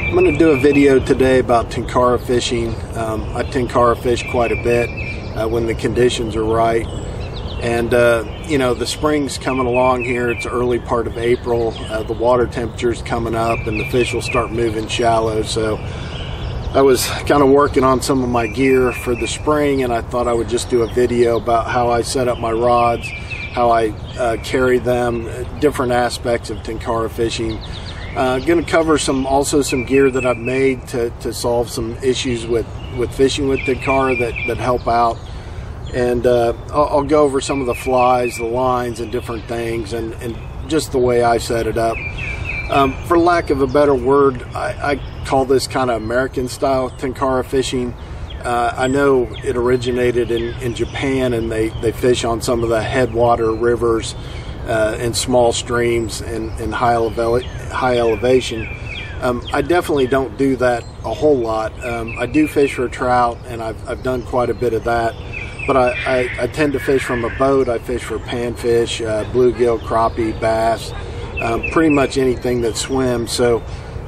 I'm going to do a video today about Tenkara fishing. I Tenkara fish quite a bit when the conditions are right. And you know, the spring's coming along here. It's early part of April. The water temperature's coming up and the fish will start moving shallow. So I was kind of working on some of my gear for the spring, and I thought I would just do a video about how I set up my rods, how I carry them, different aspects of Tenkara fishing. Going to cover also some gear that I've made to solve some issues with fishing with Tenkara that help out. And I'll go over some of the flies, the lines, and different things, and just the way I set it up. For lack of a better word, I call this kind of American style Tenkara fishing. I know it originated in Japan, and they fish on some of the headwater rivers and small streams and high elevation. I definitely don't do that a whole lot. I do fish for trout, and I've done quite a bit of that. But I tend to fish from a boat. I fish for panfish, bluegill, crappie, bass, pretty much anything that swims. So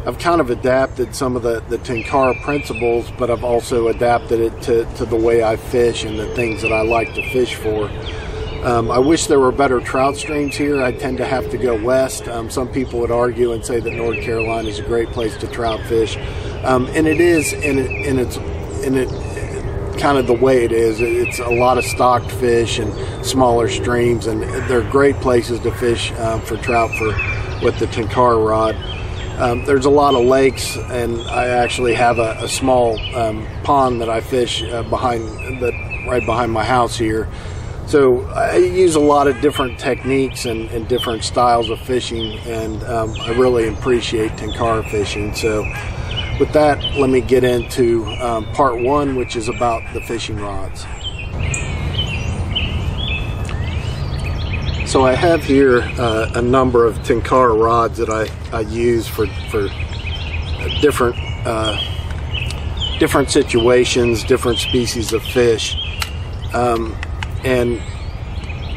I've kind of adapted some of the Tenkara principles, but I've also adapted it to the way I fish and the things that I like to fish for. I wish there were better trout streams here. I tend to have to go west. Some people would argue and say that North Carolina is a great place to trout fish, and it is, and it's kind of the way it is. It's a lot of stocked fish and smaller streams, and they're great places to fish for trout with the Tenkara rod. There's a lot of lakes, and I actually have a small pond that I fish right behind my house here. So I use a lot of different techniques and different styles of fishing, and I really appreciate Tenkara fishing. So with that, let me get into part one, which is about the fishing rods. So I have here a number of Tenkara rods that I use for different situations, different species of fish. And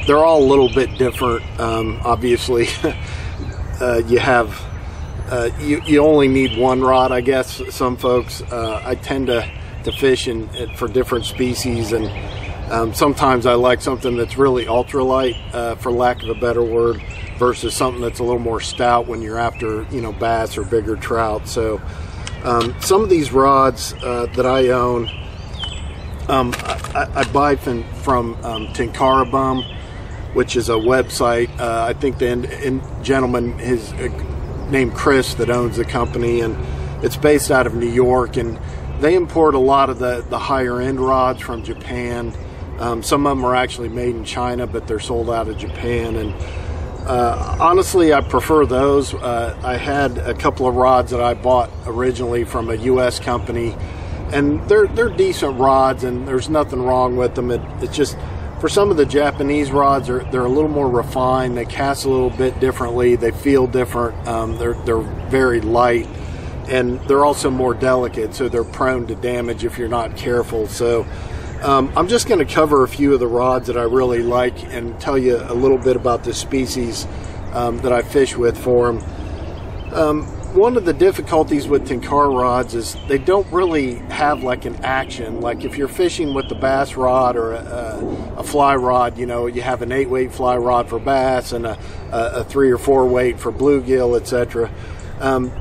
they're all a little bit different. Obviously, you have you only need one rod, I guess. Some folks, I tend to fish for different species, and sometimes I like something that's really ultralight, for lack of a better word, versus something that's a little more stout when you're after, you know, bass or bigger trout. So some of these rods that I own, I buy from Tenkara Bum, which is a website. I think the gentleman is named Chris that owns the company, and it's based out of New York, and they import a lot of the higher end rods from Japan. Some of them are actually made in China, but they're sold out of Japan, and honestly I prefer those. I had a couple of rods that I bought originally from a US company, and they're decent rods, and there's nothing wrong with them. It's just, for some of the Japanese rods, they're a little more refined. They cast a little bit differently. They feel different. They're very light, and they're also more delicate, so they're prone to damage if you're not careful. So I'm just going to cover a few of the rods that I really like and tell you a little bit about the species that I fish with for them. One of the difficulties with Tenkara rods is they don't really have like an action. Like if you're fishing with the bass rod or a fly rod, you know, you have an 8-weight fly rod for bass and a 3 or 4 weight for bluegill, etc.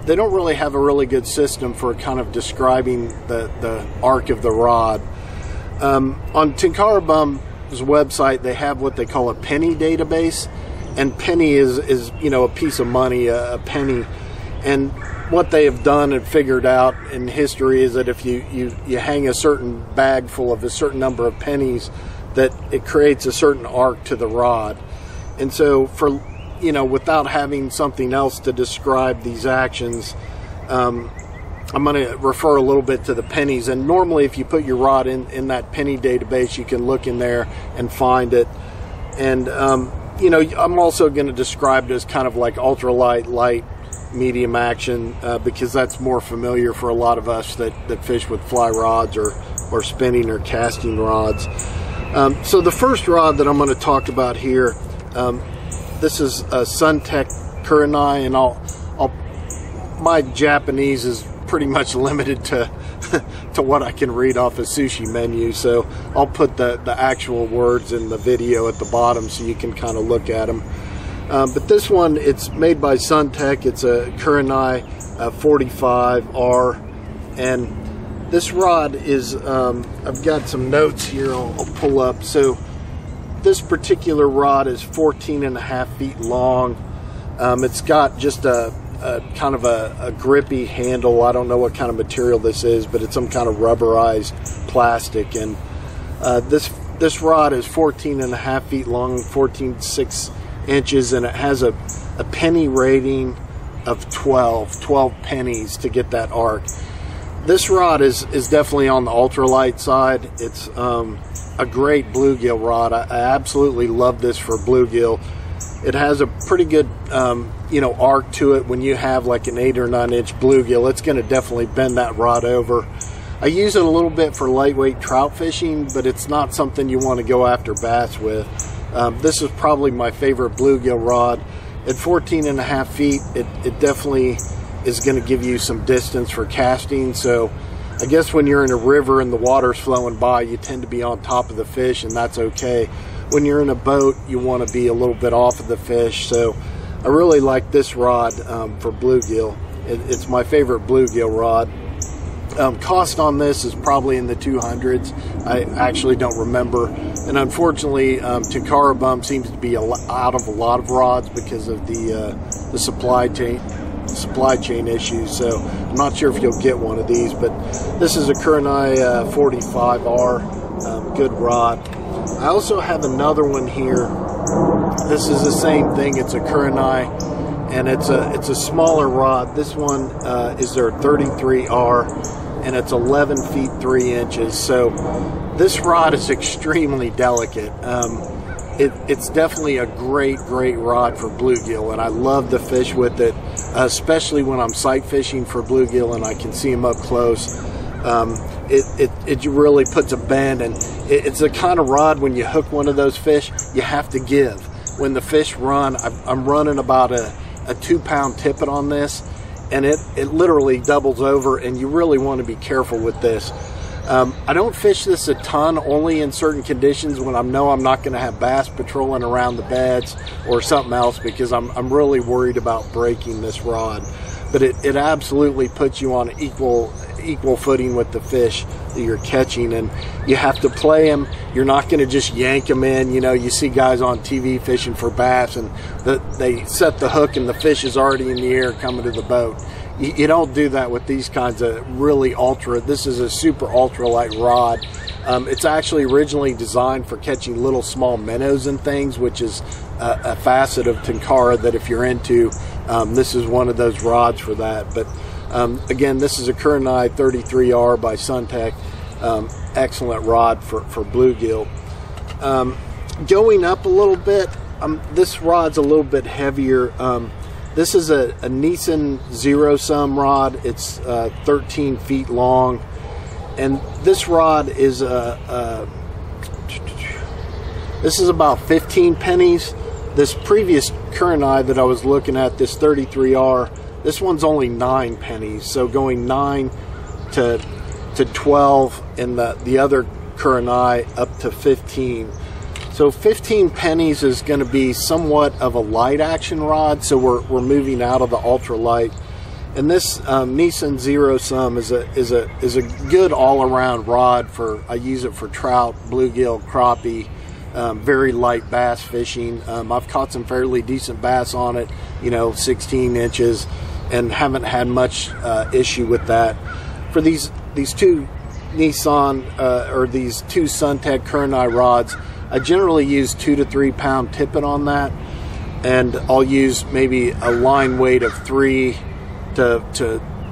They don't really have a really good system for kind of describing the arc of the rod. On Tenkara Bum's website, they have what they call a penny database, and penny is you know, a piece of money, a penny. And what they have done and figured out in history is that if you hang a certain bag full of a certain number of pennies, that it creates a certain arc to the rod. And so, for, you know, without having something else to describe these actions, I'm going to refer a little bit to the pennies. And normally if you put your rod in that penny database, you can look in there and find it. And you know, I'm also going to describe it as kind of like ultralight, light, medium action, because that's more familiar for a lot of us that fish with fly rods or spinning or casting rods. So the first rod that I'm going to talk about here, this is a Suntech Kurenai, and my Japanese is pretty much limited to to what I can read off a sushi menu. So I'll put the actual words in the video at the bottom so you can kind of look at them. But this one, it's made by Suntech. It's a Kurenai 45R, and this rod is, I've got some notes here I'll pull up. So this particular rod is 14.5 feet long. It's got just a kind of a grippy handle. I don't know what kind of material this is, but it's some kind of rubberized plastic. And this rod is 14.5 feet long, 14.6 inches, and it has a penny rating of 12 pennies to get that arc. This rod is definitely on the ultralight side. It's a great bluegill rod. I absolutely love this for bluegill. It has a pretty good arc to it. When you have like an 8 or 9 inch bluegill, it's going to definitely bend that rod over. I use it a little bit for lightweight trout fishing, but it's not something you want to go after bass with. This is probably my favorite bluegill rod. At 14.5 feet, it definitely is going to give you some distance for casting. So I guess when you're in a river and the water's flowing by, you tend to be on top of the fish, and that's okay. When you're in a boat, you want to be a little bit off of the fish. So I really like this rod for bluegill. It's my favorite bluegill rod. Cost on this is probably in the 200s. I actually don't remember. And unfortunately, Tenkara bum seems to be out of a lot of rods because of the supply chain issues. So I'm not sure if you'll get one of these, but this is a Kurenai 45R, good rod. I also have another one here. This is the same thing. It's a Kurenai, and it's a smaller rod. This one is their 33R, and it's 11 feet 3 inches. So this rod is extremely delicate. It's definitely a great rod for bluegill, and I love to fish with it, especially when I'm sight fishing for bluegill and I can see them up close. It really puts a bend, and it's the kind of rod when you hook one of those fish, you have to give. When the fish run, I'm running about a 2-pound tippet on this, and it literally doubles over, and you really want to be careful with this. I don't fish this a ton, only in certain conditions when I know I'm not going to have bass patrolling around the beds or something else, because I'm really worried about breaking this rod. But it absolutely puts you on equal footing with the fish that you're catching, and you have to play them. You're not going to just yank them in. You know, you see guys on TV fishing for bass, and they set the hook and the fish is already in the air coming to the boat. You don't do that with these kinds of really this is a super ultralight rod. It's actually originally designed for catching little small minnows and things, which is a facet of Tenkara that if you're into, this is one of those rods for that. But again, this is a Kurenai 33R by Suntech. Excellent rod for bluegill. Going up a little bit, this rod's a little bit heavier. This is a Nissan Zero Sum rod. It's 13 feet long, and this rod is this is about 15 pennies. This previous Kurenai that I was looking at, this 33R, this one's only 9 pennies. So going 9 to 12, and the other Kurenai up to 15. So 15 pennies is going to be somewhat of a light action rod, so we're moving out of the ultralight. And this Nissan Zero Sum is a good all-around rod for. I use it for trout, bluegill, crappie, very light bass fishing. I've caught some fairly decent bass on it, 16 inches, and haven't had much issue with that. For these two Nissan or these two Suntech Kurenai rods, I generally use 2 to 3 pound tippet on that, and I'll use maybe a line weight of 3 to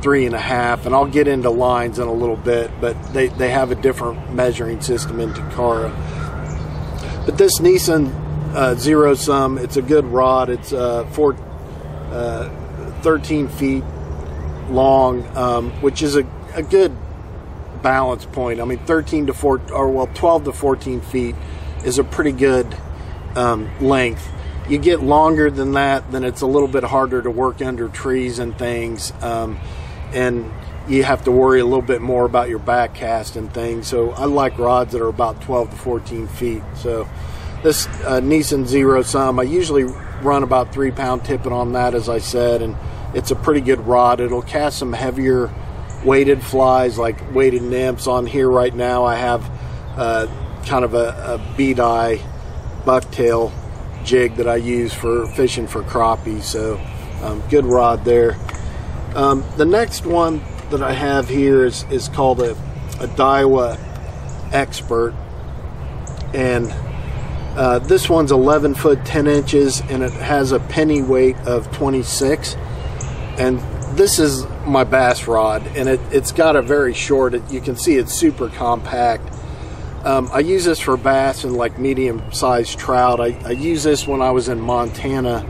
3.5, and I'll get into lines in a little bit, but they have a different measuring system in Tenkara. But this Nissan Zero Sum, it's a good rod. It's 13 feet long, which is a good balance point. I mean, 12 to 14 feet is a pretty good length. You get longer than that, then it's a little bit harder to work under trees and things, and you have to worry a little bit more about your back cast and things. So I like rods that are about 12 to 14 feet. So this Nissan Zero Sum, I usually run about 3-pound tippet on that, as I said, and it's a pretty good rod. It'll cast some heavier weighted flies, like weighted nymphs. On here right now I have kind of a bead eye bucktail jig that I use for fishing for crappie. So good rod there. The next one that I have here is called a Daiwa Expert, and this one's 11 foot 10 inches, and it has a penny weight of 26. And this is my bass rod, and it's got a very short, you can see it's super compact. I use this for bass and like medium-sized trout. I use this when I was in Montana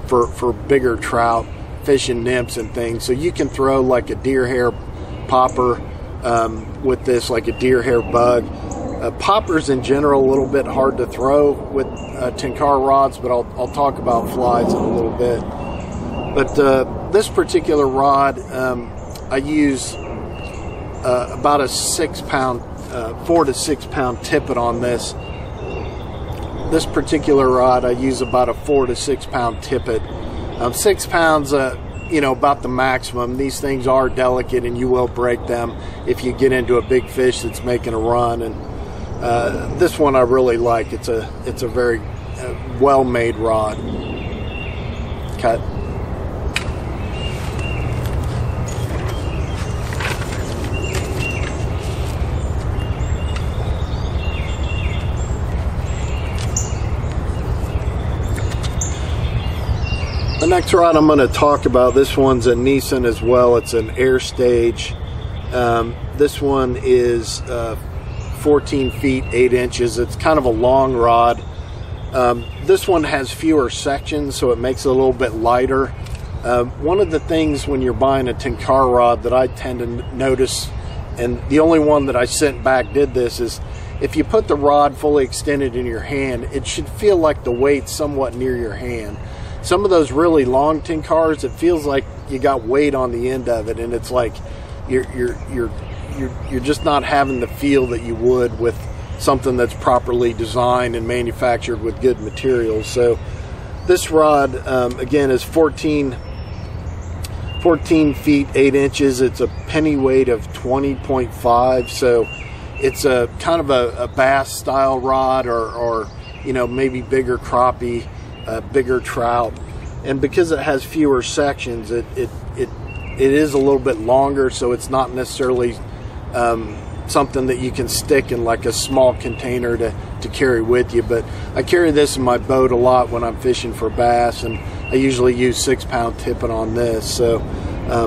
for bigger trout, fishing nymphs and things. So you can throw like a deer hair popper with this, like a deer hair bug. Poppers in general a little bit hard to throw with Tenkara rods, but I'll talk about flies in a little bit. But this particular rod, I use about a 6-pound, 4 to 6 pound tippet on this. This particular rod, I use about a 4 to 6 pound tippet. 6 pounds, you know, about the maximum. These things are delicate, and you will break them if you get into a big fish that's making a run. And this one I really like. It's a very well-made rod. Cut. The next rod I'm going to talk about, this one's a Nissan as well. It's an Air Stage. This one is 14 feet 8 inches. It's kind of a long rod. This one has fewer sections, so it makes it a little bit lighter. One of the things when you're buying a Tenkara rod that I tend to notice, and the only one that I sent back did this, is if you put the rod fully extended in your hand, it should feel like the weight's somewhat near your hand. Some of those really long Tenkaras, it feels like you got weight on the end of it, and it's like you're just not having the feel that you would with something that's properly designed and manufactured with good materials. So this rod, again, is 14 feet 8 inches. It's a penny weight of 20.5. So it's a kind of a bass style rod, or you know, maybe bigger crappie, bigger trout. And because it has fewer sections, it is a little bit longer, so it's not necessarily something that you can stick in like a small container to carry with you. But I carry this in my boat a lot when I'm fishing for bass, and I usually use 6-pound tippet on this. So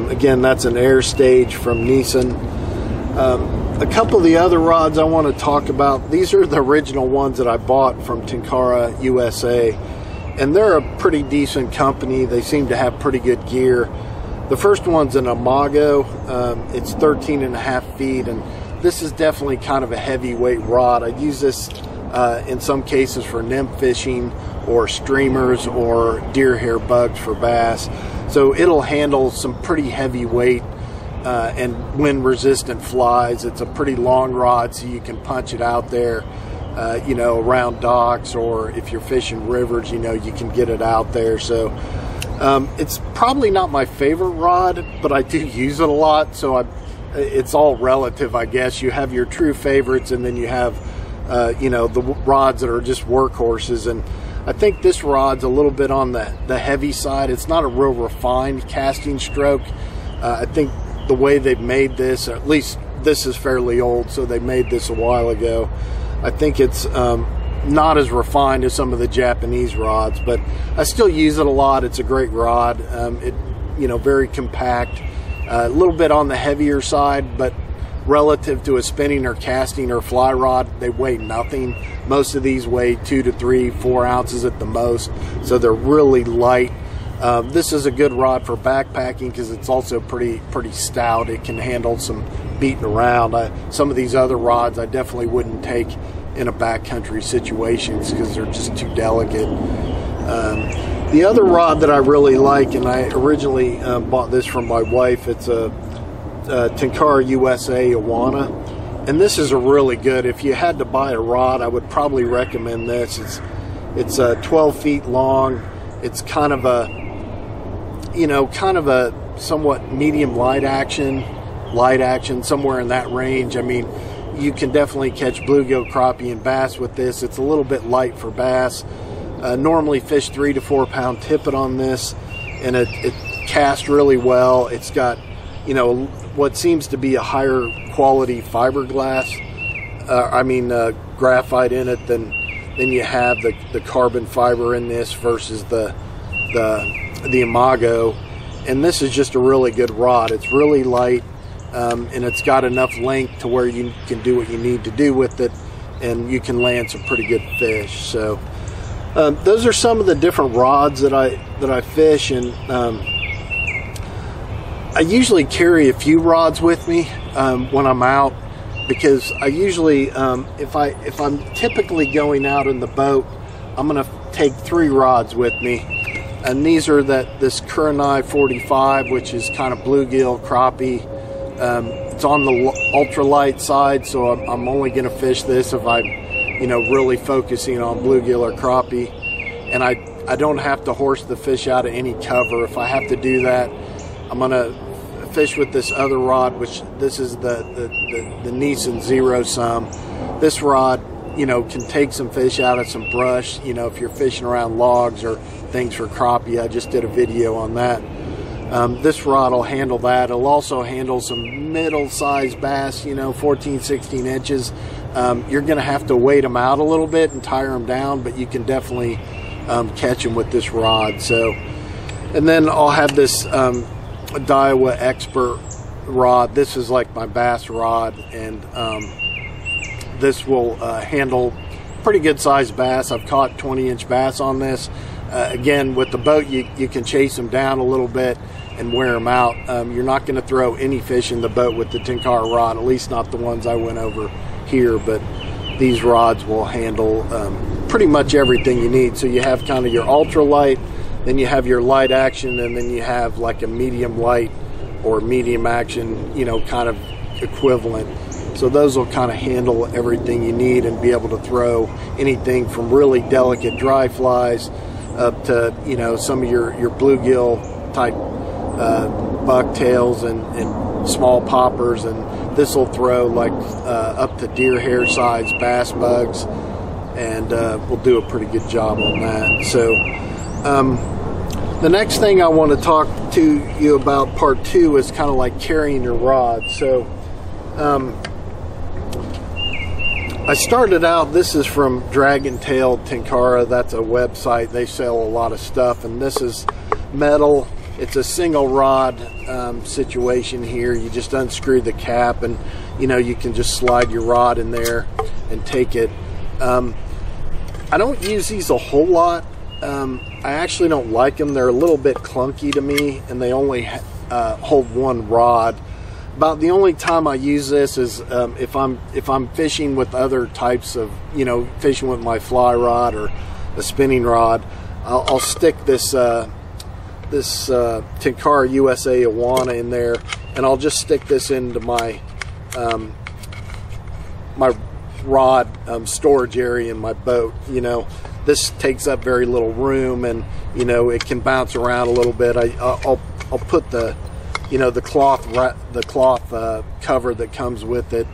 again, that's an Air Stage from Nissan. A couple of the other rods I want to talk about, these are the original ones that I bought from Tenkara USA, and they're a pretty decent company. They seem to have pretty good gear. The first one's an Imago. It's 13.5 feet, and this is definitely kind of a heavyweight rod. I use this in some cases for nymph fishing or streamers or deer hair bugs for bass. So it'll handle some pretty heavy weight and wind resistant flies. It's a pretty long rod, so you can punch it out there, you know, around docks, or if you're fishing rivers, you know, you can get it out there. So it's probably not my favorite rod, but I do use it a lot. So it's all relative, I guess. You have your true favorites, and then you have you know, the rods that are just workhorses. And I think this rod's a little bit on the heavy side. It's not a real refined casting stroke. I think the way they've made this, or at least this is fairly old, so they made this a while ago. I think it's not as refined as some of the Japanese rods, but I still use it a lot. It's a great rod. It, you know, very compact, a little bit on the heavier side, but relative to a spinning or casting or fly rod, they weigh nothing. Most of these weigh 2 to 3, 4 ounces at the most, so they're really light. This is a good rod for backpacking because it's also pretty stout. It can handle some beating around. Some of these other rods I definitely wouldn't take in a backcountry situations because they're just too delicate. The other rod that I really like, and I originally bought this from my wife, it's a Tenkara USA Awana, and this is a really good, if you had to buy a rod, I would probably recommend this. It's 12 feet long. It's kind of a, you know, kind of a somewhat medium light action, somewhere in that range. I mean, you can definitely catch bluegill, crappie, and bass with this. It's a little bit light for bass. Normally fish 3 to 4 pound tippet on this, and it casts really well. It's got, you know, what seems to be a higher quality fiberglass, graphite in it than you have the carbon fiber in this versus the Imago. And this is just a really good rod. It's really light, and it's got enough length to where you can do what you need to do with it, and you can land some pretty good fish. So those are some of the different rods that I fish, and I usually carry a few rods with me when I'm out, because I usually, if I'm typically going out in the boat, I'm going to take 3 rods with me, and these are this Kurenai 45, which is kind of bluegill, crappie. It's on the ultralight side, so I'm only going to fish this if I'm, you know, really focusing on bluegill or crappie, and I don't have to horse the fish out of any cover. If I have to do that, I'm going to fish with this other rod, which this is the Nissan Zero Sum. This rod, you know, can take some fish out of some brush, you know, if you're fishing around logs or things for crappie. I just did a video on that. This rod will handle that. It'll also handle some middle-sized bass, you know, 14, 16 inches. You're going to have to weight them out a little bit and tire them down, but you can definitely catch them with this rod. So, and then I'll have this Daiwa Expert rod. This is like my bass rod, and this will handle pretty good sized bass. I've caught 20-inch bass on this. Again, with the boat, you can chase them down a little bit and wear them out. You're not going to throw any fish in the boat with the Tenkara rod, at least not the ones I went over here, but these rods will handle pretty much everything you need. So you have kind of your ultralight, then you have your light action, and then you have like a medium light or medium action, you know, kind of equivalent. So those will kind of handle everything you need and be able to throw anything from really delicate dry flies up to, you know, some of your bluegill type bucktails and small poppers, and this will throw like up to deer hair size bass bugs, and we'll do a pretty good job on that. So the next thing I want to talk to you about, part 2, is kind of like carrying your rod. So I started out, this is from Dragon Tail Tenkara. That's a website. They sell a lot of stuff, and this is metal. It's a single rod situation here. You just unscrew the cap, and you know, you can just slide your rod in there and take it. I don't use these a whole lot. I actually don't like them. They're a little bit clunky to me, and they only hold one rod. About the only time I use this is if I'm fishing with other types of, you know, fishing with my fly rod or a spinning rod. I'll stick this Tenkara USA Awana in there, and I'll just stick this into my my rod storage area in my boat. You know, this takes up very little room, and you know, it can bounce around a little bit. I'll put the, you know, the cloth cover that comes with it,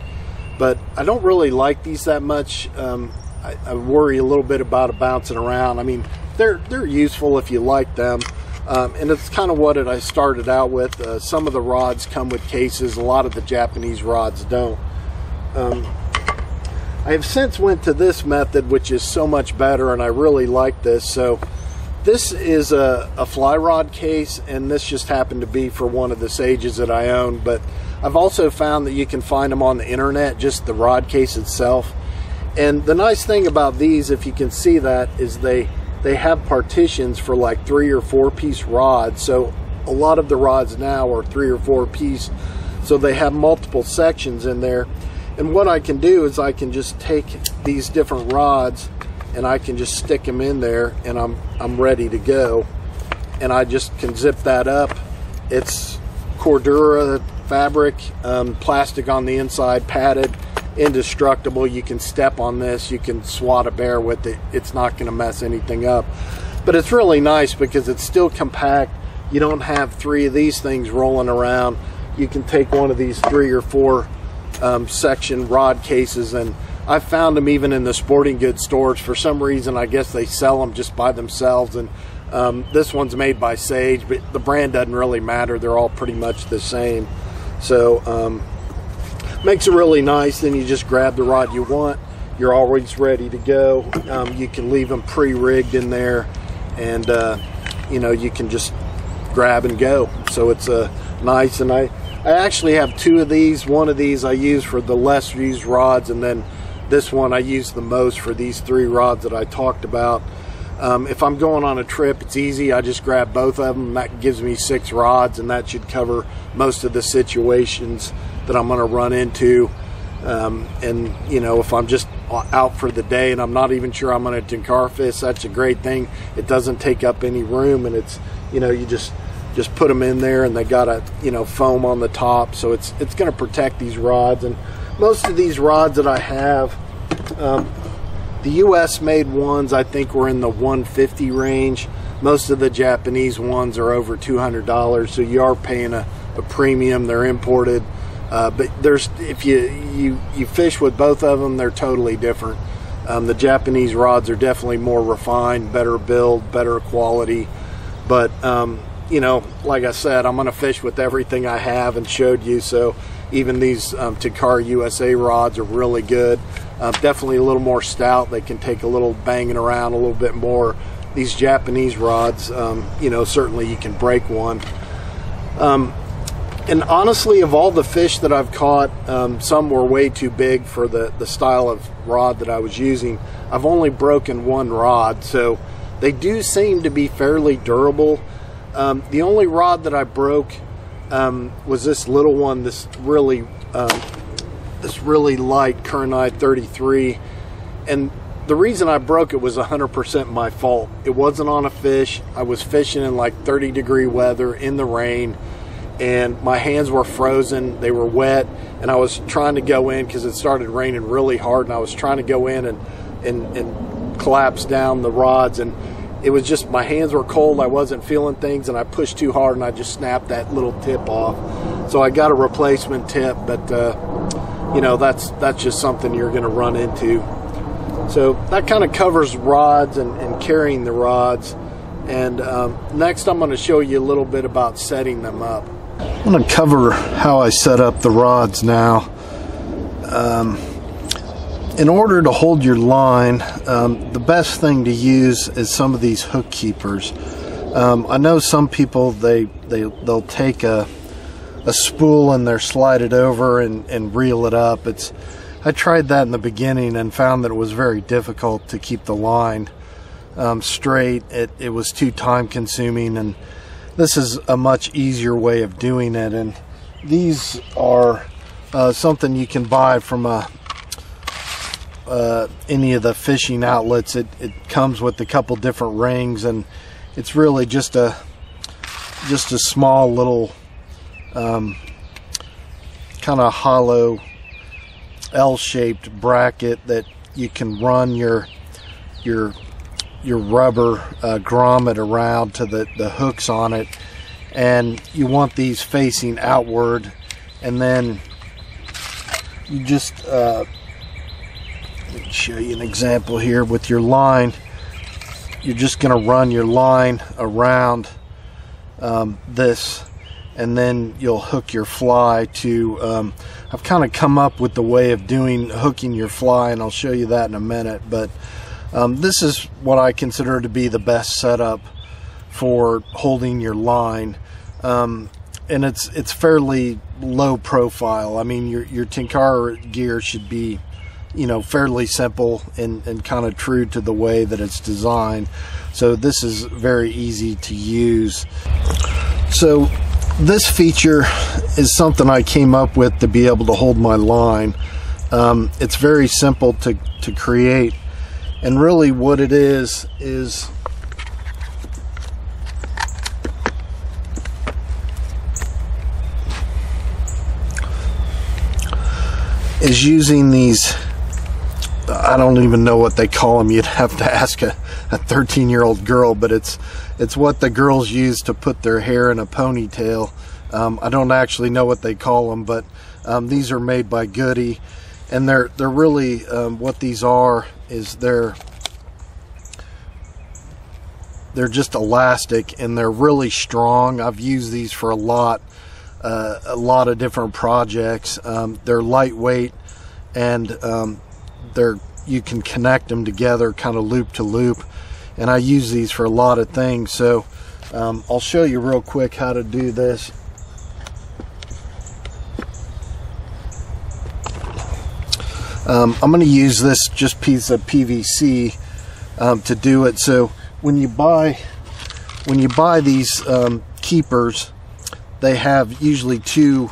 but I don't really like these that much. I worry a little bit about it bouncing around. I mean, they're useful if you like them, and it's kind of what I started out with. Some of the rods come with cases. A lot of the Japanese rods don't. I have since went to this method, which is so much better, and I really like this. So this is a fly rod case, and this just happened to be for one of the Sages that I own, but I've also found that you can find them on the internet, just the rod case itself. And the nice thing about these, if you can see that, is they have partitions for like 3 or 4 piece rods. So a lot of the rods now are 3 or 4 piece, so they have multiple sections in there. And what I can do is I can just take these different rods and I can just stick them in there, and I'm ready to go. And I just can zip that up. It's Cordura fabric, plastic on the inside, padded, indestructible. You can step on this, you can swat a bear with it. It's not going to mess anything up. But it's really nice because it's still compact. You don't have 3 of these things rolling around. You can take one of these 3 or 4 section rod cases, and I've found them even in the sporting goods stores. For some reason, I guess they sell them just by themselves, and this one's made by Sage, but the brand doesn't really matter. They're all pretty much the same. So makes it really nice. Then you just grab the rod you want. You're always ready to go. You can leave them pre-rigged in there, and you know, you can just grab and go. So it's nice. And I actually have 2 of these. One of these I use for the less used rods, and then this one I use the most for these 3 rods that I talked about. If I'm going on a trip, it's easy. I just grab both of them. That gives me 6 rods, and that should cover most of the situations that I'm going to run into. And you know, if I'm just out for the day and I'm not even sure I'm going to Tenkara fish, that's a great thing. It doesn't take up any room, and it's, you know, you just put them in there, and they got a, you know, foam on the top, so it's going to protect these rods. And most of these rods that I have, the US made ones I think were in the $150 range. Most of the Japanese ones are over $200, so you are paying a premium. They're imported, but there's, if you fish with both of them, they're totally different. The Japanese rods are definitely more refined, better build, better quality. But you know, like I said, I'm going to fish with everything I have and showed you. So even these Tenkara USA rods are really good. Definitely a little more stout. They can take a little banging around a little bit more. These Japanese rods, you know, certainly you can break one. And honestly, of all the fish that I've caught, some were way too big for the style of rod that I was using. I've only broken 1 rod, so they do seem to be fairly durable. The only rod that I broke was this little one, this really light Kernai 33, and the reason I broke it was 100% my fault. It wasn't on a fish. I was fishing in like 30-degree weather in the rain, and my hands were frozen. They were wet, and I was trying to go in because it started raining really hard, and I was trying to go in and collapse down the rods, and it was just, my hands were cold. I wasn't feeling things, and I pushed too hard, and I just snapped that little tip off. So I got a replacement tip, but you know, that's just something you're going to run into. So that kind of covers rods and carrying the rods. And next I'm going to show you a little bit about setting them up. I'm going to cover how I set up the rods now. In order to hold your line, the best thing to use is some of these hook keepers. I know some people, they'll take a spool and they'll slide it over and reel it up. I tried that in the beginning and found that it was very difficult to keep the line straight. It was too time consuming, and this is a much easier way of doing it. And these are something you can buy from any of the fishing outlets. It comes with a couple different rings, and it's really just a small little kind of hollow L-shaped bracket that you can run your rubber grommet around to the hooks on it, and you want these facing outward. And then you just let me show you an example here with your line. You're just going to run your line around this, and then you'll hook your fly to I've kind of come up with the way of hooking your fly, and I'll show you that in a minute. But this is what I consider to be the best setup for holding your line, and it's fairly low profile. I mean, your Tenkara gear should be, you know, fairly simple and kind of true to the way that it's designed. So this is very easy to use. So this feature is something I came up with to be able to hold my line. It's very simple to create, and really what it is is using these, I don't even know what they call them. You'd have to ask a 13-year-old girl, but it's what the girls use to put their hair in a ponytail. I don't actually know what they call them, but these are made by Goody, and they're really what these are is they're just elastic, and they're really strong. I've used these for a lot of different projects. They're lightweight, and you can connect them together kind of loop to loop, and I use these for a lot of things. So I'll show you real quick how to do this. I'm going to use this just piece of PVC to do it. So when you buy these keepers, they have usually two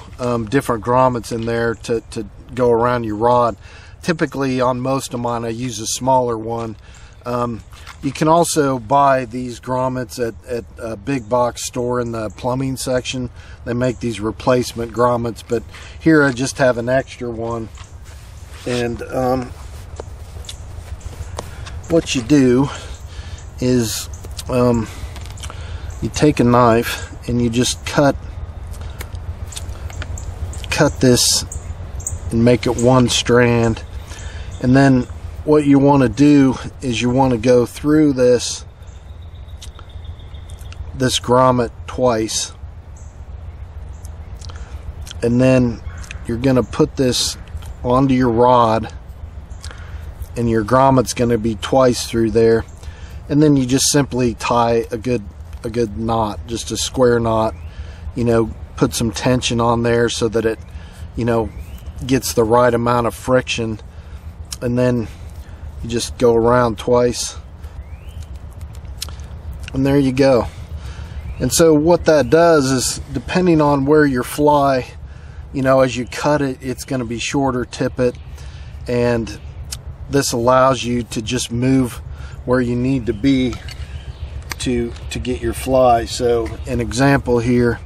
different grommets in there to go around your rod. Typically on most of mine I use a smaller one. You can also buy these grommets at a big box store in the plumbing section. They make these replacement grommets, but here I just have an extra one. And what you do is you take a knife and you just cut this and make it one strand, and then what you want to do is you want to go through this grommet twice, and then you're going to put this onto your rod, and your grommet's going to be twice through there, and then you just simply tie a good knot, just a square knot, you know, put some tension on there so that it, you know, gets the right amount of friction, and then you just go around twice, and there you go. And so what that does is, depending on where your fly, you know, as you cut it, it's going to be shorter tippet, and this allows you to just move where you need to be to get your fly. So an example here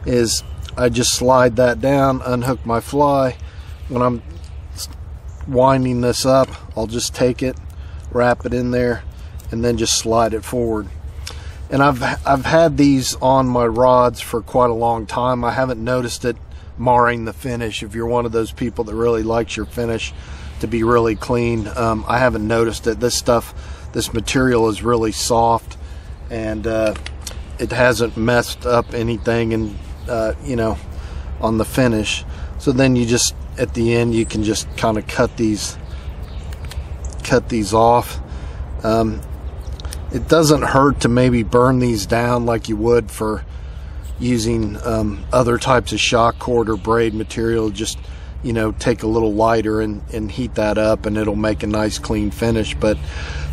is I just slide that down, unhook my fly. When I'm winding this up, I'll just take it, wrap it in there, and then just slide it forward. And I've had these on my rods for quite a long time. I haven't noticed it marring the finish. If you're one of those people that really likes your finish to be really clean, I haven't noticed it. This material is really soft, and it hasn't messed up anything, and you know, on the finish. So then you just, at the end, you can just kind of cut these off. It doesn't hurt to maybe burn these down like you would for using other types of shock cord or braid material. Just, you know, take a little lighter and heat that up, and it'll make a nice clean finish. But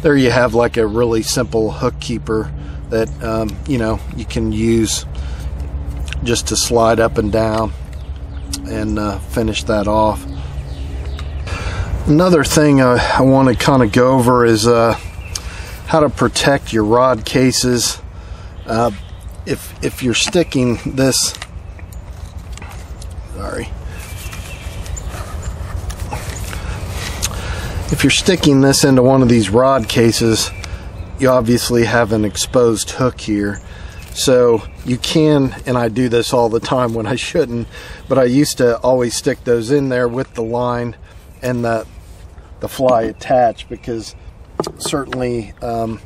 there you have like a really simple hook keeper that you know, you can use just to slide up and down and finish that off. Another thing I want to kind of go over is how to protect your rod cases. If you're sticking this, if you're sticking this into one of these rod cases, you obviously have an exposed hook here. So you can, and I do this all the time when I shouldn't, but I used to always stick those in there with the line and the fly attached, because certainly a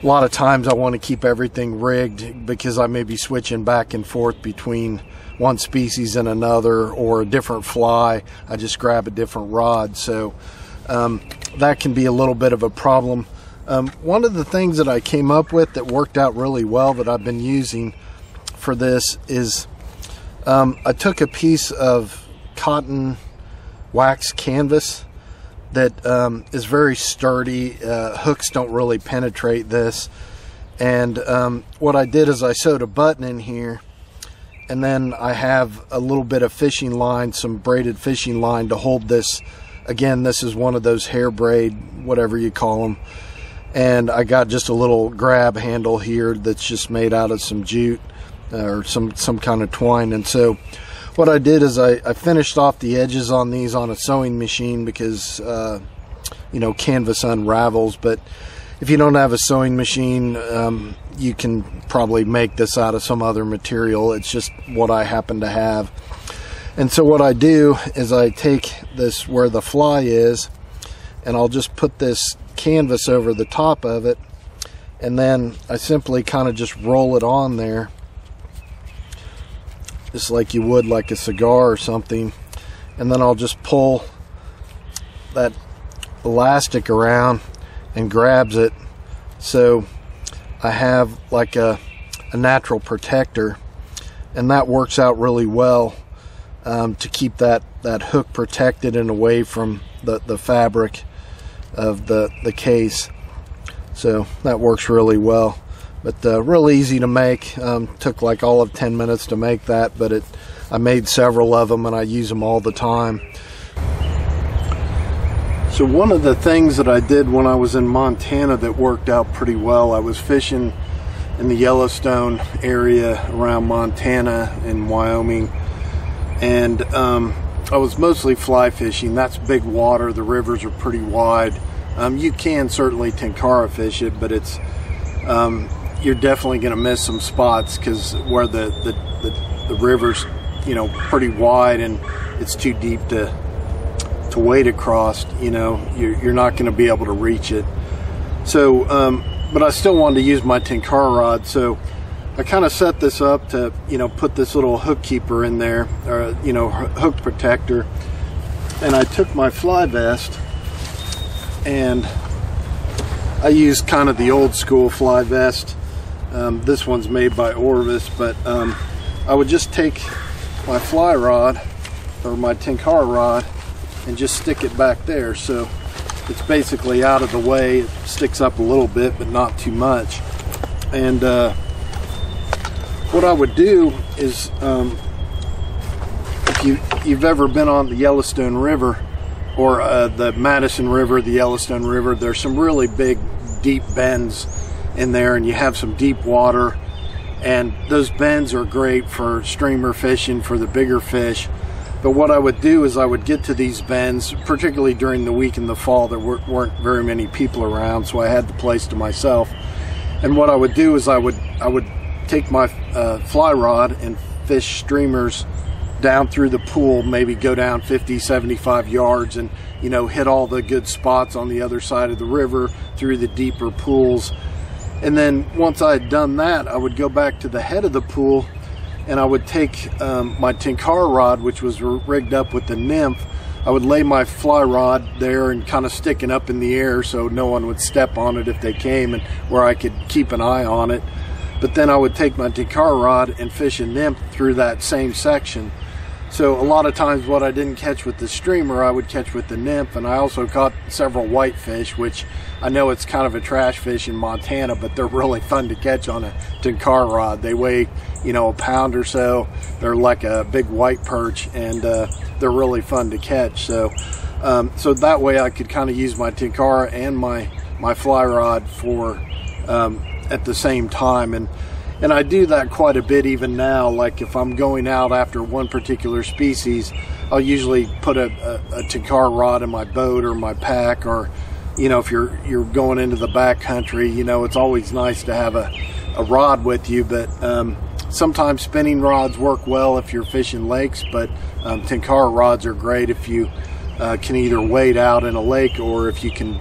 lot of times I want to keep everything rigged, because I may be switching back and forth between one species and another, or a different fly. I just grab a different rod, so that can be a little bit of a problem. One of the things that I came up with that worked out really well that I've been using for this is I took a piece of cotton wax canvas that is very sturdy. Hooks don't really penetrate this, and what I did is I sewed a button in here, and then I have a little bit of fishing line, some braided fishing line to hold this. Again, this is one of those hair braid, whatever you call them, and I got just a little grab handle here that's just made out of some jute or some kind of twine. And so what I did is I finished off the edges on these on a sewing machine because you know, canvas unravels. But if you don't have a sewing machine, you can probably make this out of some other material. It's just what I happen to have. And so what I do is I take this where the fly is, and I'll just put this canvas over the top of it, and then I simply kind of just roll it on there, just like you would like a cigar or something. And then I'll just pull that elastic around and grabs it, so I have like a natural protector, and that works out really well to keep that hook protected and away from the fabric of the case. So that works really well, but real easy to make. Took like all of 10 minutes to make that, but I made several of them and I use them all the time. So one of the things that I did when I was in Montana that worked out pretty well, I was fishing in the Yellowstone area around Montana and Wyoming, and I was mostly fly fishing. That's big water, the rivers are pretty wide. You can certainly Tenkara fish it, but it's you're definitely going to miss some spots because where the river's, you know, pretty wide and it's too deep to wade across, you know, you're not going to be able to reach it. So but I still wanted to use my Tenkara rod, so I kind of set this up to, you know, put this little hook keeper in there, or, you know, hook protector. And I took my fly vest, and I used kind of the old school fly vest. This one's made by Orvis, but I would just take my fly rod or my Tenkara rod and just stick it back there, so it's basically out of the way. It sticks up a little bit, but not too much. And what I would do is, if you've ever been on the Yellowstone River or the Madison River, the Yellowstone River, there's some really big, deep bends in there, and you have some deep water, and those bends are great for streamer fishing for the bigger fish. But what I would do is I would get to these bends, particularly during the week in the fall. There weren't very many people around, so I had the place to myself. And what I would do is I would take my fly rod and fish streamers down through the pool, maybe go down 50, 75 yards, and, you know, hit all the good spots on the other side of the river through the deeper pools. And then once I had done that, I would go back to the head of the pool, and I would take my Tenkara rod, which was rigged up with the nymph. I would lay my fly rod there and kind of sticking up in the air so no one would step on it if they came, and where I could keep an eye on it. But then I would take my Tenkara rod and fish a nymph through that same section. So a lot of times what I didn't catch with the streamer, I would catch with the nymph. And I also caught several whitefish, which I know it's kind of a trash fish in Montana, but they're really fun to catch on a Tenkara rod. They weigh, you know, a pound or so. They're like a big white perch, and they're really fun to catch. So so that way I could kind of use my Tenkara and my fly rod for at the same time. And I do that quite a bit even now. Like if I'm going out after one particular species, I'll usually put a Tenkara rod in my boat or my pack, or, you know, if you're going into the backcountry, you know, it's always nice to have a rod with you. But sometimes spinning rods work well if you're fishing lakes, but Tenkara rods are great if you can either wade out in a lake or if you can,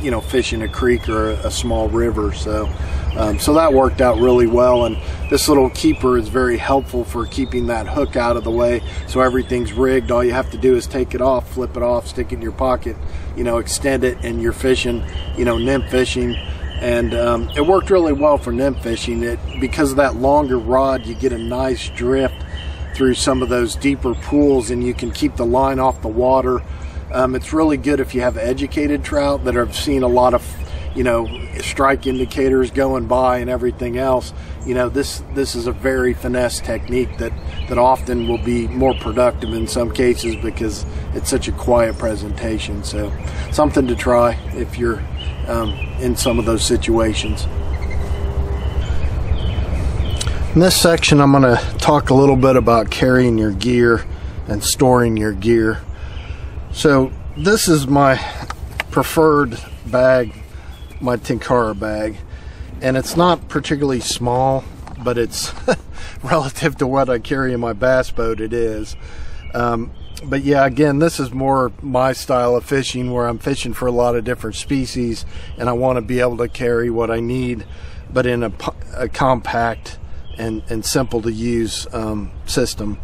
you know, fish in a creek or a small river. So that worked out really well, and this little keeper is very helpful for keeping that hook out of the way. So everything's rigged. All you have to do is take it off, flip it off, stick it in your pocket, you know, extend it, and you're fishing, you know, nymph fishing. And it worked really well for nymph fishing. Because of that longer rod, you get a nice drift through some of those deeper pools, and you can keep the line off the water. It's really good if you have educated trout that have seen a lot of, you know, strike indicators going by and everything else. You know, this is a very finesse technique that often will be more productive in some cases because it's such a quiet presentation. So something to try if you're in some of those situations. In this section, I'm going to talk a little bit about carrying your gear and storing your gear. So this is my preferred bag, my Tenkara bag, and it's not particularly small, but it's relative to what I carry in my bass boat, it is. But yeah, again, this is more my style of fishing, where I'm fishing for a lot of different species, and I want to be able to carry what I need, but in a compact and simple to use system.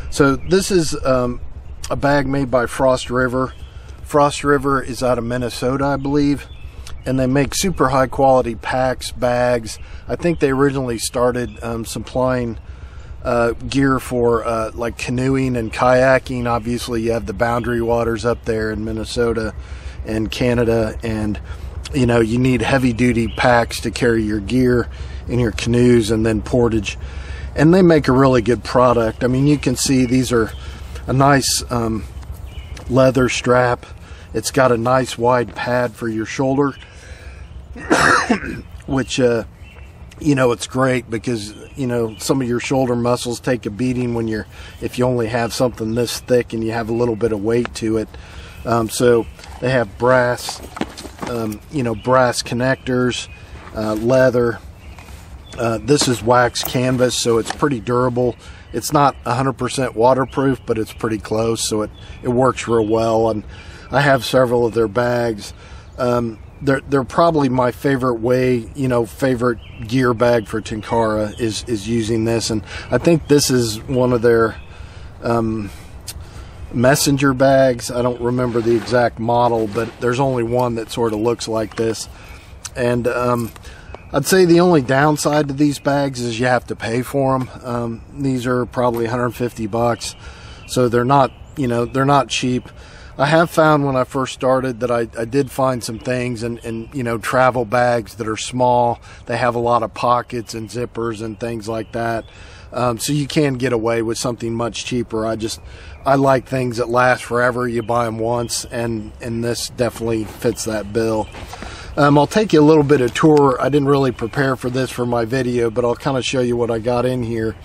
So this is a bag made by Frost River. Frost River is out of Minnesota, I believe, and they make super high quality packs, bags. I think they originally started supplying gear for like canoeing and kayaking. Obviously you have the boundary waters up there in Minnesota and Canada, and you know, you need heavy duty packs to carry your gear in your canoes, and then portage, and they make a really good product. I mean, you can see these are a nice leather strap. It's got a nice wide pad for your shoulder which you know, it's great because, you know, some of your shoulder muscles take a beating when if you only have something this thick and you have a little bit of weight to it. So they have brass, you know, brass connectors, leather. This is wax canvas, so it's pretty durable. It's not 100% waterproof, but it's pretty close, so it works real well. And I have several of their bags. They're probably my favorite way, you know, favorite gear bag for Tenkara is using this. And I think this is one of their messenger bags. I don't remember the exact model, but there's only one that sort of looks like this. And I'd say the only downside to these bags is you have to pay for them. These are probably 150 bucks, so they're not, you know, they're not cheap. I have found when I first started that I did find some things, and you know, travel bags that are small, they have a lot of pockets and zippers and things like that. So you can get away with something much cheaper. I like things that last forever. You buy them once, and this definitely fits that bill. I'll take you a little bit of tour. I didn't really prepare for this for my video, but I'll kind of show you what I got in here.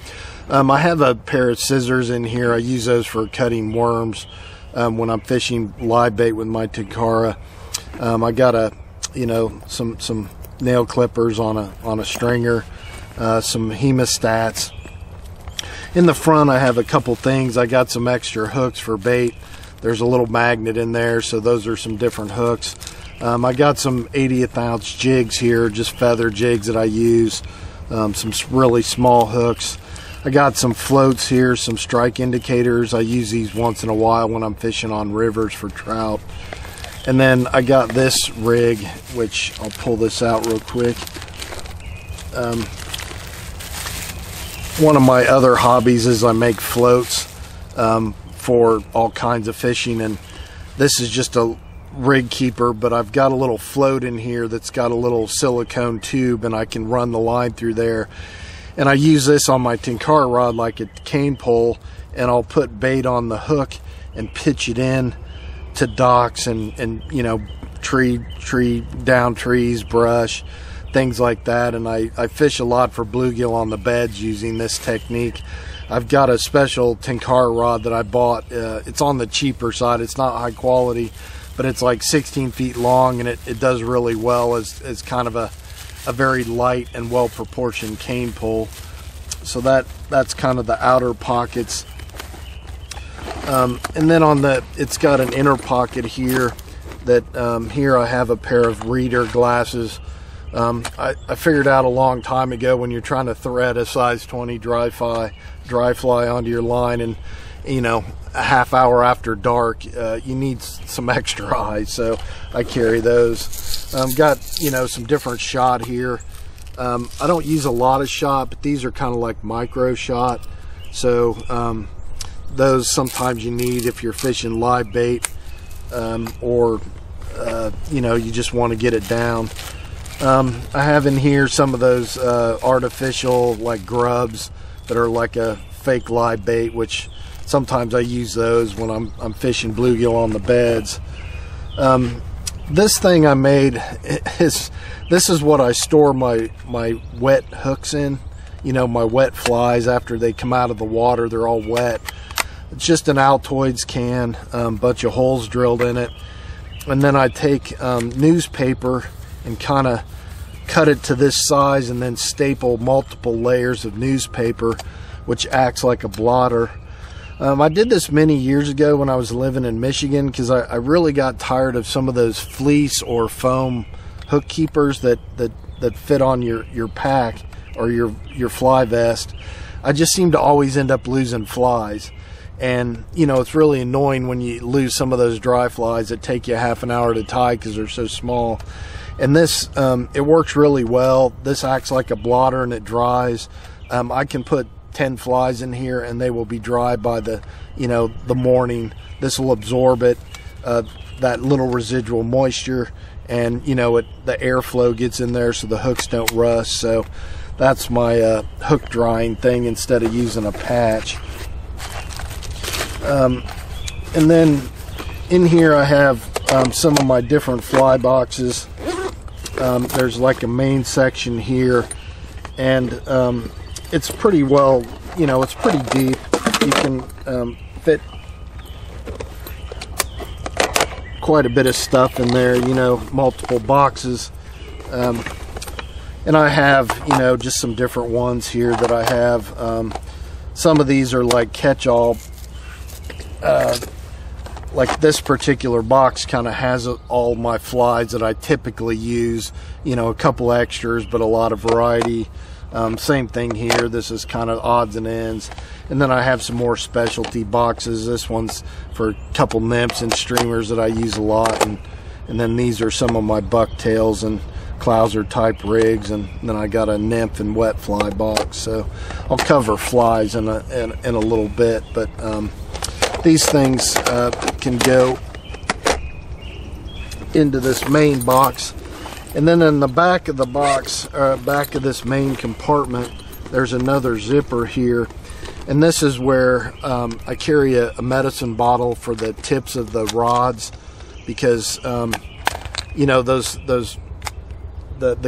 I have a pair of scissors in here. I use those for cutting worms when I'm fishing live bait with my Tenkara. I got you know, some nail clippers on a stringer, some hemostats. In the front I have a couple things. I got some extra hooks for bait. There's a little magnet in there, so those are some different hooks. I got some 1/80th ounce jigs here, just feather jigs that I use, some really small hooks. I got some floats here, some strike indicators. I use these once in a while when I'm fishing on rivers for trout. And then I got this rig, which I'll pull this out real quick. One of my other hobbies is I make floats for all kinds of fishing, and this is just a rig keeper, but I've got a little float in here that's got a little silicone tube, and I can run the line through there. And I use this on my Tenkara rod like a cane pole, and I'll put bait on the hook and pitch it in to docks and you know, down trees, brush, things like that. And I fish a lot for bluegill on the beds using this technique. I've got a special Tenkara rod that I bought. It's on the cheaper side. It's not high quality, but it's like 16 feet long, and it does really well as kind of a very light and well proportioned cane pole. So that's kind of the outer pockets. And then it's got an inner pocket here that here I have a pair of reader glasses. I figured out a long time ago, when you're trying to thread a size 20 dry fly onto your line, and you know, a half hour after dark, you need some extra eyes, so I carry those. Got, you know, some different shot here. I don't use a lot of shot, but these are kind of like micro shot, so those sometimes you need if you're fishing live bait, or you know, you just want to get it down. I have in here some of those artificial like grubs that are like a fake live bait, which sometimes I use those when I'm fishing bluegill on the beds. This thing I made this is what I store my wet hooks in. you know, my wet flies after they come out of the water. They're all wet. It's just an Altoids can, bunch of holes drilled in it. And then I take newspaper and kind of cut it to this size and then staple multiple layers of newspaper, which acts like a blotter. I did this many years ago when I was living in Michigan, because I really got tired of some of those fleece or foam hook keepers that fit on your pack or your fly vest. I just seem to always end up losing flies. And, you know, it's really annoying when you lose some of those dry flies that take you half an hour to tie because they're so small. And this, it works really well. This acts like a blotter and it dries. I can put 10 flies in here and they will be dry by the morning. This will absorb it, that little residual moisture, and, you know, the airflow gets in there so the hooks don't rust. So that's my hook drying thing instead of using a patch. And then in here I have some of my different fly boxes. There's like a main section here, and it's pretty well, you know, it's pretty deep. You can fit quite a bit of stuff in there, you know, multiple boxes. And I have, you know, just some different ones here that I have. Some of these are like catch-all. Like this particular box kind of has all my flies that I typically use, you know, a couple extras, but a lot of variety. Same thing here. This is kind of odds and ends. And then I have some more specialty boxes. This one's for a couple nymphs and streamers that I use a lot. And then these are some of my bucktails and clouser type rigs. And then I got a nymph and wet fly box. So I'll cover flies in a little bit, but these things can go into this main box. And then in the back of the box, back of this main compartment, there's another zipper here. And this is where I carry a medicine bottle for the tips of the rods, because you know, the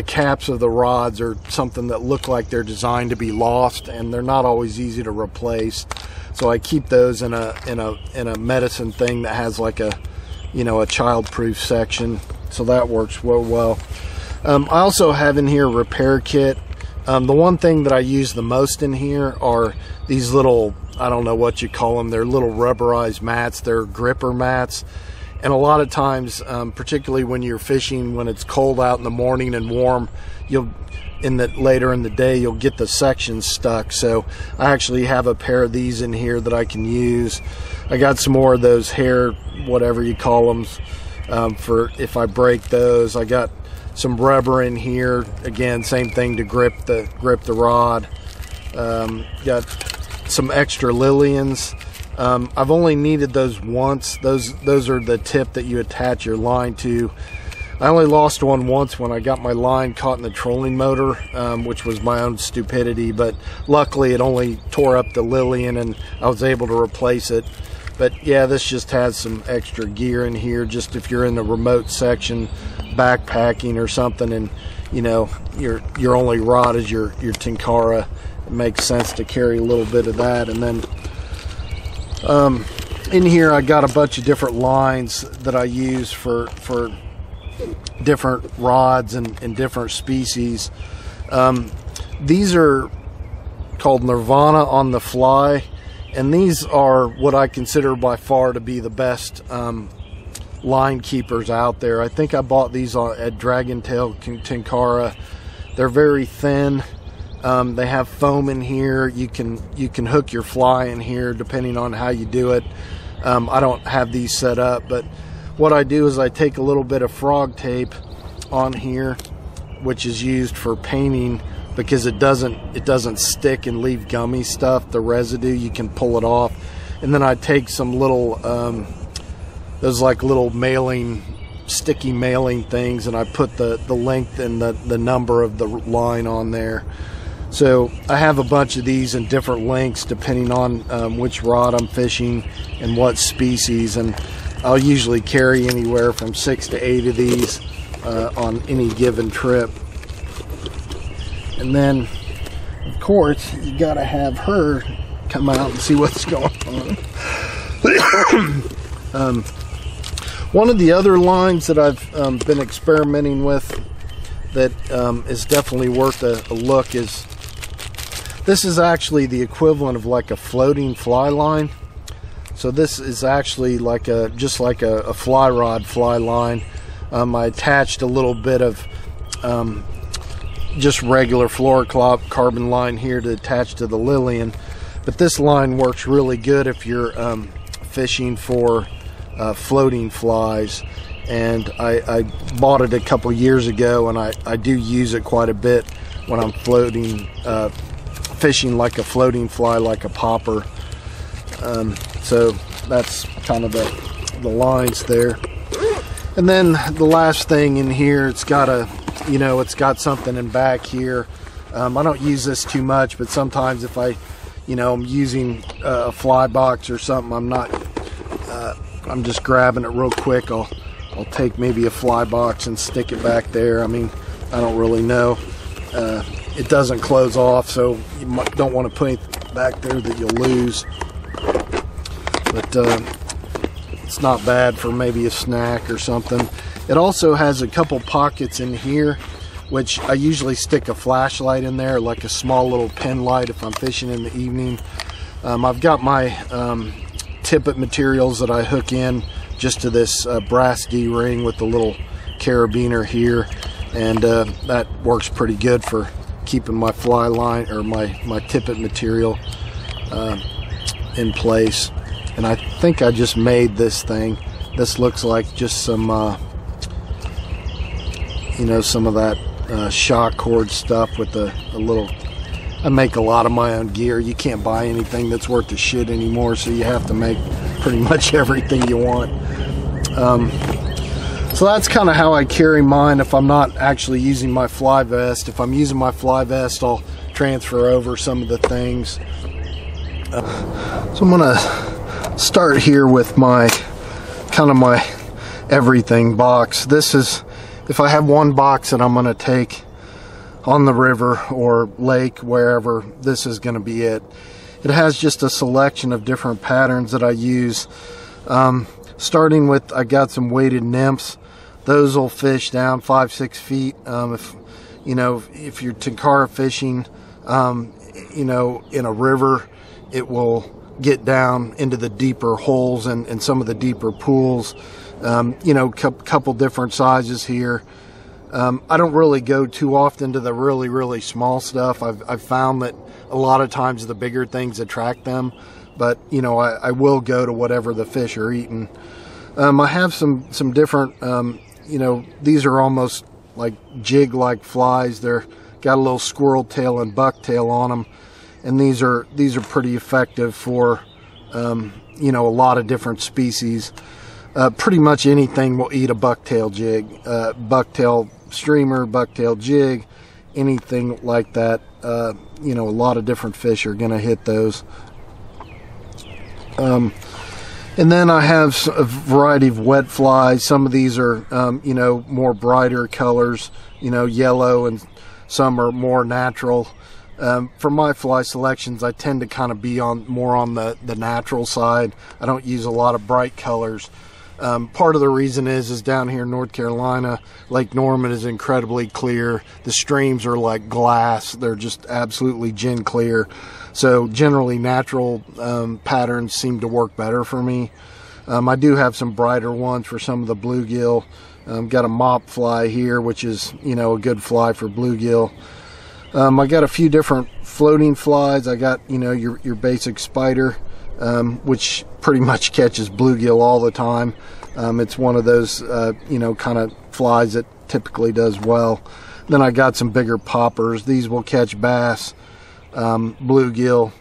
caps of the rods are something that look like they're designed to be lost, and they're not always easy to replace. So I keep those in a medicine thing that has like a, you know, a child-proof section. So that works well. I also have in here a repair kit. The one thing that I use the most in here are these little, I don't know what you call them, they're little rubberized mats. They're gripper mats. And a lot of times, particularly when you're fishing, when it's cold out in the morning and warm, later in the day, you'll get the sections stuck. So I actually have a pair of these in here that I can use. I got some more of those hair, whatever you call them, for if I break those. I got some rubber in here, again, same thing to grip the rod. Got some extra Lillians. I've only needed those once. Those are the tip that you attach your line to. I only lost one once when I got my line caught in the trolling motor, which was my own stupidity, but luckily it only tore up the Lillian and I was able to replace it. But yeah, this just has some extra gear in here, just if you're in the remote section backpacking or something, and you know, your only rod is your Tenkara. It makes sense to carry a little bit of that. And then in here I got a bunch of different lines that I use for different rods and different species. These are called Nirvana on the fly, and these are what I consider by far to be the best line keepers out there. I think I bought these at Dragon Tail Tenkara. They're very thin. They have foam in here. You can hook your fly in here depending on how you do it. I don't have these set up, but what I do is I take a little bit of frog tape on here, which is used for painting, because it doesn't stick and leave gummy stuff. The residue, you can pull it off. And then I take some little those like little sticky mailing things, and I put the length and the number of the line on there. So I have a bunch of these in different lengths depending on which rod I'm fishing and what species, and I'll usually carry anywhere from 6 to 8 of these on any given trip. And then of course, you gotta have her come out and see what's going on. One of the other lines that I've been experimenting with that is definitely worth a look is, this is actually the equivalent of like a floating fly line. So this is actually like just like a fly rod fly line. I attached a little bit of just regular fluorocarbon line here to attach to the Lillian, but this line works really good if you're fishing for floating flies. And I bought it a couple years ago, and I do use it quite a bit when I'm fishing like a floating fly, like a popper. So that's kind of the lines there. And then the last thing in here, it's got it's got something in back here. I don't use this too much, but sometimes if I'm using a fly box or something, I'm just grabbing it real quick. I'll take maybe a fly box and stick it back there. I mean, I don't really know. It doesn't close off, so you don't want to put anything back there that you'll lose. But it's not bad for maybe a snack or something. It also has a couple pockets in here, which I usually stick a flashlight in there, like a small little pen light if I'm fishing in the evening. I've got my tippet materials that I hook in just to this brass D-ring with the little carabiner here, and that works pretty good for keeping my fly line or my tippet material in place. And I think I just made this thing. This looks like just some some of that shock cord stuff with a little. I make a lot of my own gear. You can't buy anything that's worth the shit anymore, so you have to make pretty much everything you want. So that's kind of how I carry mine if I'm not actually using my fly vest. If I'm using my fly vest, I'll transfer over some of the things. So I'm gonna start here with my everything box. This is, if I have one box that I'm gonna take on the river or lake, wherever, this is gonna be it. It has just a selection of different patterns that I use. Starting with, I got some weighted nymphs. Those will fish down 5-6 feet. If you're Tenkara fishing, in a river, it will get down into the deeper holes and some of the deeper pools. Couple different sizes here. I don't really go too often to the really, really small stuff. I've found that a lot of times the bigger things attract them, but I will go to whatever the fish are eating. I have some different, these are almost like jig-like flies. They're got a little squirrel tail and bucktail on them, and these are pretty effective for a lot of different species. Pretty much anything will eat a bucktail jig, bucktail streamer, bucktail jig, anything like that. A lot of different fish are going to hit those. And then I have a variety of wet flies. Some of these are, more brighter colors, yellow, and some are more natural. For my fly selections, I tend to kind of be more on the natural side. I don't use a lot of bright colors. Part of the reason is down here in North Carolina, Lake Norman is incredibly clear. The streams are like glass. They're just absolutely gin clear. So generally natural patterns seem to work better for me. I do have some brighter ones for some of the bluegill. Got a mop fly here, which is, a good fly for bluegill. I got a few different floating flies. I got, your basic spider, which pretty much catches bluegill all the time. It's one of those, kind of flies that typically does well. Then I got some bigger poppers. These will catch bass, bluegill.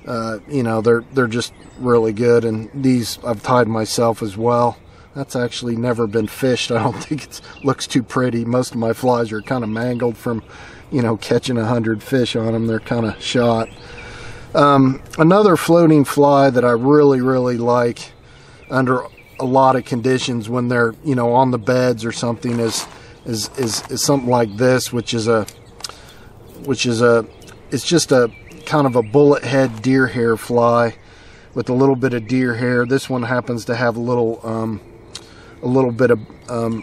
They're just really good, and these I've tied myself as well. That's actually never been fished. I don't think it looks too pretty. Most of my flies are kind of mangled from, catching 100 fish on them. They're kind of shot. Another floating fly that I really, really like under a lot of conditions when they're, on the beds or something is something like this, which is a it's just a kind of a bullet head deer hair fly with a little bit of deer hair. This one happens to have a little bit of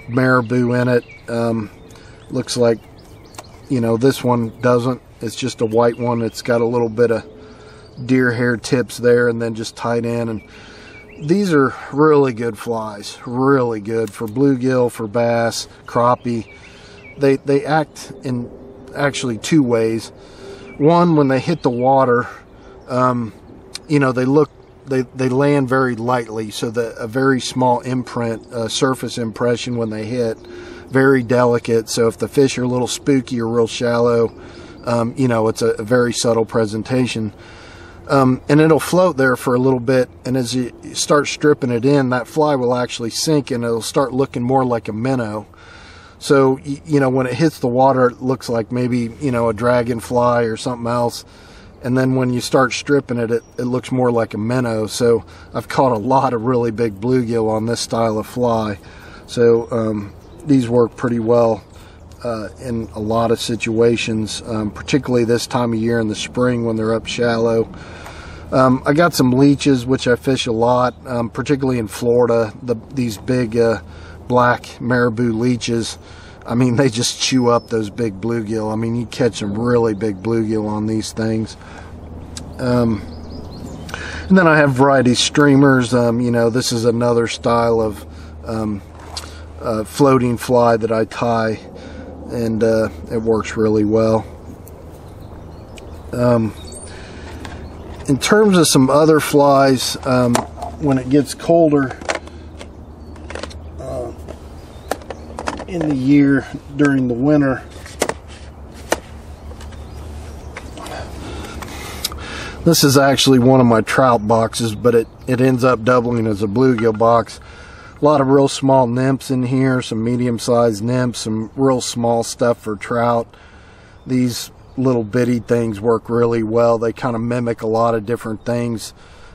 marabou in it. Looks like, you know, this one doesn't. It's just a white one. It's got a little bit of deer hair tips there and then just tied in. And these are really good flies, really good for bluegill, for bass, crappie. They act in actually two ways. One, when they hit the water, you know, they land very lightly, so that a very small imprint, surface impression when they hit, very delicate. So if the fish are a little spooky or real shallow, you know, it's a very subtle presentation. And it'll float there for a little bit, and as you start stripping it in, that fly will actually sink and it'll start looking more like a minnow. So, you know, when it hits the water, it looks like maybe, you know, a dragonfly or something else. And then when you start stripping it, it looks more like a minnow. So I've caught a lot of really big bluegill on this style of fly. So these work pretty well in a lot of situations, particularly this time of year in the spring when they're up shallow. I got some leeches, which I fish a lot, particularly in Florida. These big black marabou leeches, I mean, they just chew up those big bluegill. I mean, you catch some really big bluegill on these things. And then I have variety streamers. You know, this is another style of floating fly that I tie, and it works really well. In terms of some other flies, when it gets colder in the year during the winter, this is actually one of my trout boxes, but it ends up doubling as a bluegill box. A lot of real small nymphs in here, some medium-sized nymphs, some real small stuff for trout. These little bitty things work really well. They kind of mimic a lot of different things.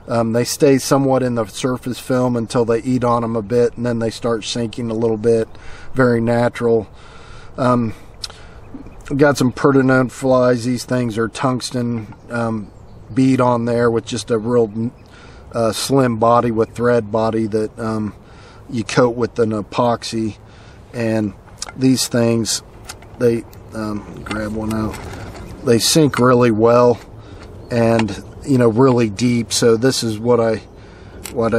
They stay somewhat in the surface film until they eat on them a bit, and then they start sinking a little bit. Very natural. Got some Pertinone flies. These things are tungsten bead on there with just a real slim body with thread body that you coat with an epoxy. And these things, they grab one out, they sink really well and, you know, really deep. So this is what I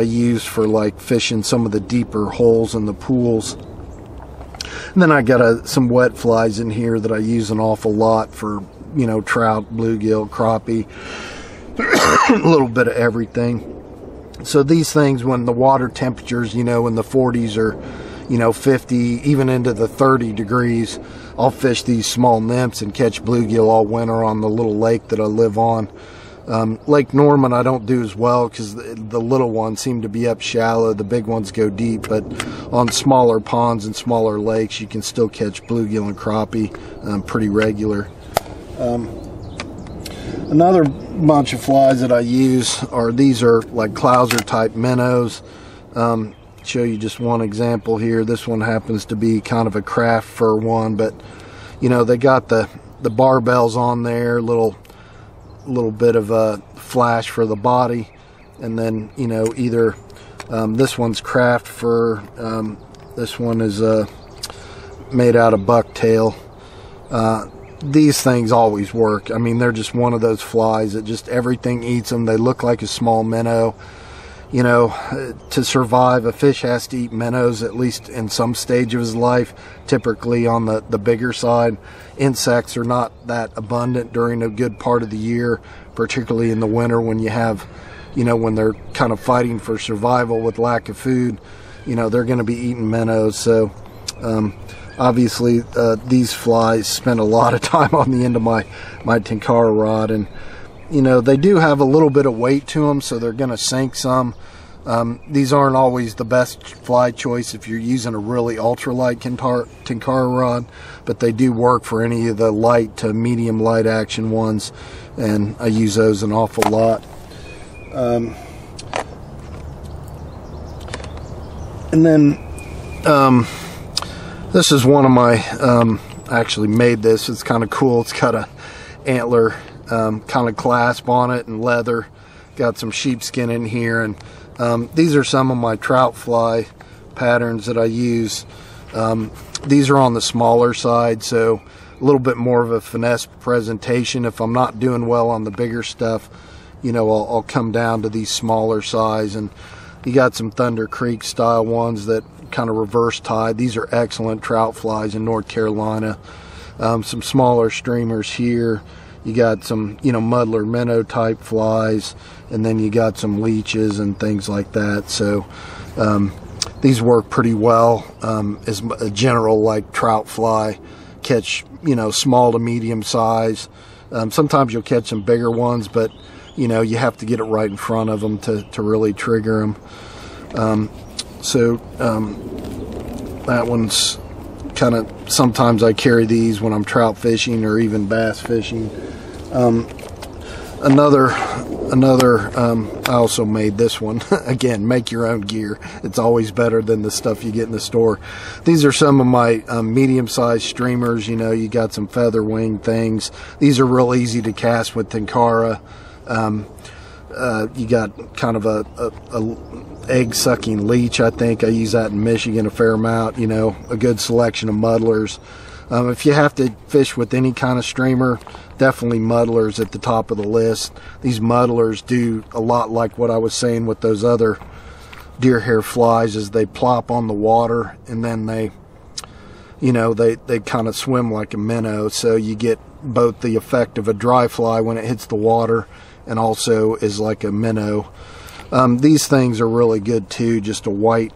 use for like fishing some of the deeper holes in the pools. And then I got some wet flies in here that I use an awful lot for, you know, trout, bluegill, crappie, a little bit of everything. So these things, when the water temperatures, you know, in the 40s or, you know, 50, even into the 30 degrees, I'll fish these small nymphs and catch bluegill all winter on the little lake that I live on. Lake Norman I don't do as well because the little ones seem to be up shallow. The big ones go deep, but on smaller ponds and smaller lakes you can still catch bluegill and crappie pretty regular. Another bunch of flies that I use are, these are like Clouser type minnows. Show you just one example here. This one happens to be kind of a craft fur one, but you know, they got the barbells on there, little bit of a flash for the body, and then, you know, either this one's craft fur, this one is made out of bucktail. These things always work. I mean, they're just one of those flies that just everything eats them. They look like a small minnow. You know, to survive, a fish has to eat minnows at least in some stage of his life, typically on the bigger side. Insects are not that abundant during a good part of the year, particularly in the winter when you have, you know, when they're kind of fighting for survival with lack of food. You know, they're going to be eating minnows. So obviously these flies spend a lot of time on the end of my Tenkara rod, and you know, they do have a little bit of weight to them, so they're going to sink some. These aren't always the best fly choice if you're using a really ultralight Tenkara rod, but they do work for any of the light to medium light action ones, and I use those an awful lot. And then this is one of my, I actually made this. It's kind of cool. It's got a antler kind of clasp on it and leather. Got some sheepskin in here, and these are some of my trout fly patterns that I use. These are on the smaller side, so a little bit more of a finesse presentation. If I'm not doing well on the bigger stuff, you know, I'll come down to these smaller size. And you got some Thunder Creek style ones that kind of reverse tied. These are excellent trout flies in North Carolina. Some smaller streamers here. You got some, you know, muddler minnow type flies, and then you got some leeches and things like that. So these work pretty well as a general like trout fly. Catch, you know, small to medium size. Sometimes you'll catch some bigger ones, but you know, you have to get it right in front of them to really trigger them. That one's kind of, sometimes I carry these when I'm trout fishing or even bass fishing. I also made this one. Again, make your own gear. It's always better than the stuff you get in the store. These are some of my medium-sized streamers. You know, you got some feather wing things. These are real easy to cast with Tenkara. You got kind of a egg-sucking leech, I think. I use that in Michigan a fair amount. You know, a good selection of muddlers. If you have to fish with any kind of streamer, definitely muddlers at the top of the list. These muddlers do a lot like what I was saying with those other deer hair flies, is they plop on the water and then they, you know, they kind of swim like a minnow. So you get both the effect of a dry fly when it hits the water and also is like a minnow. These things are really good too, just a white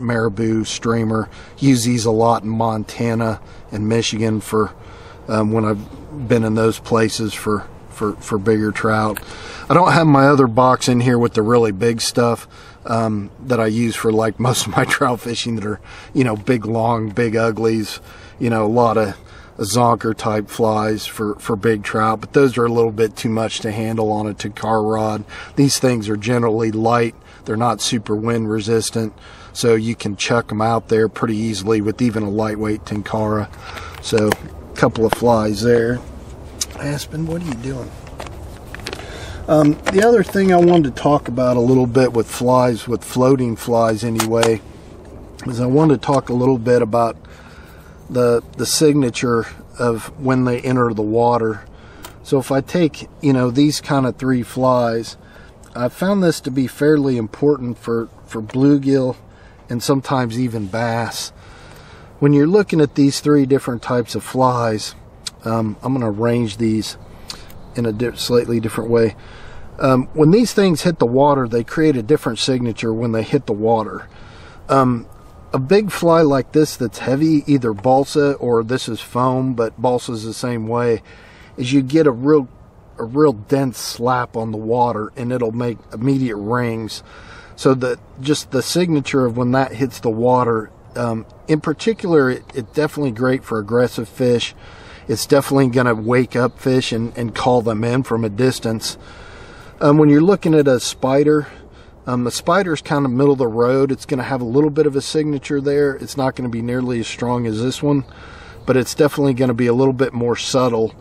marabou streamer. Use these a lot in Montana and Michigan for when I've been in those places for bigger trout. I don't have my other box in here with the really big stuff that I use for like most of my trout fishing that are, you know, big long big uglies, you know, a lot of zonker type flies for big trout, but those are a little bit too much to handle on a Tenkara rod. These things are generally light. They're not super wind resistant, so you can chuck them out there pretty easily with even a lightweight Tenkara. So a couple of flies there. Aspen, what are you doing? The other thing I wanted to talk about a little bit with flies, with floating flies anyway, is I wanted to talk a little bit about the signature of when they enter the water. So if I take, you know, these kind of three flies, I found this to be fairly important for bluegill and sometimes even bass. When you're looking at these three different types of flies, I'm going to arrange these in a slightly different way. When these things hit the water, they create a different signature when they hit the water. A big fly like this that's heavy, either balsa or this is foam, but balsa is the same way, is you get a real dense slap on the water and it'll make immediate rings. So that just the signature of when that hits the water, in particular, it's definitely great for aggressive fish. It's definitely going to wake up fish and call them in from a distance. When you're looking at a spider, the spider's kind of middle of the road. It's going to have a little bit of a signature there. It's not going to be nearly as strong as this one, but it's definitely going to be a little bit more subtle.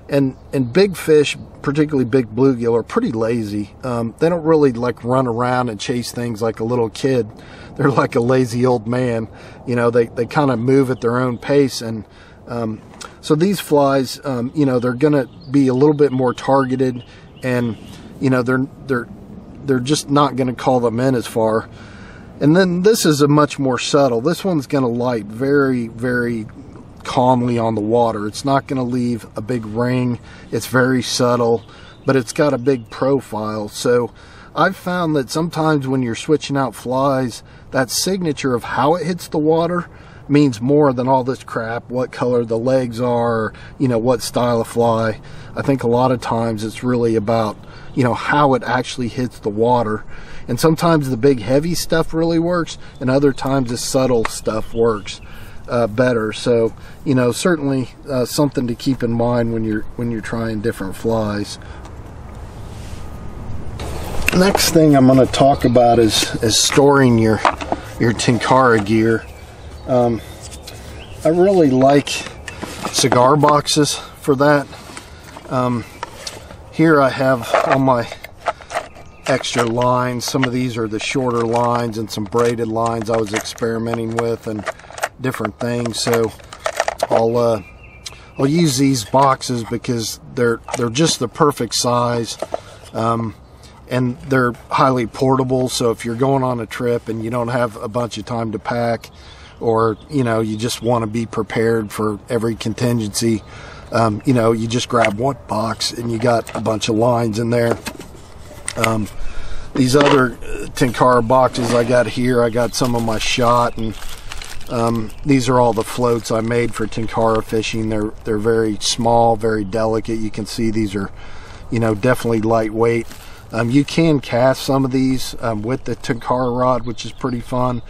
And big fish, particularly big bluegill, are pretty lazy. They don't really like run around and chase things like a little kid. They're like a lazy old man. You know, they kind of move at their own pace. And so these flies, you know, they're going to be a little bit more targeted, and you know, they're just not going to call them in as far. And then this is a much more subtle. This one's going to light very, very calmly on the water. It's not going to leave a big ring. It's very subtle, but it's got a big profile. So I've found that sometimes when you're switching out flies, that signature of how it hits the water means more than all this crap, what color the legs are, you know, what style of fly. I think a lot of times it's really about, you know, how it actually hits the water. And sometimes the big heavy stuff really works, and other times the subtle stuff works better. So, you know, certainly something to keep in mind when you're trying different flies. Next thing I'm going to talk about is storing your Tenkara gear. I really like cigar boxes for that. Here I have all my extra lines. Some of these are the shorter lines and some braided lines I was experimenting with and different things. So I'll use these boxes because they're just the perfect size, and they're highly portable. So if you're going on a trip and you don't have a bunch of time to pack, or you just want to be prepared for every contingency, you just grab one box and you got a bunch of lines in there. These other Tenkara boxes I got here, I got some of my shot, and these are all the floats I made for Tenkara fishing. They're very small, very delicate. You can see these are, definitely lightweight. You can cast some of these with the Tenkara rod, which is pretty fun.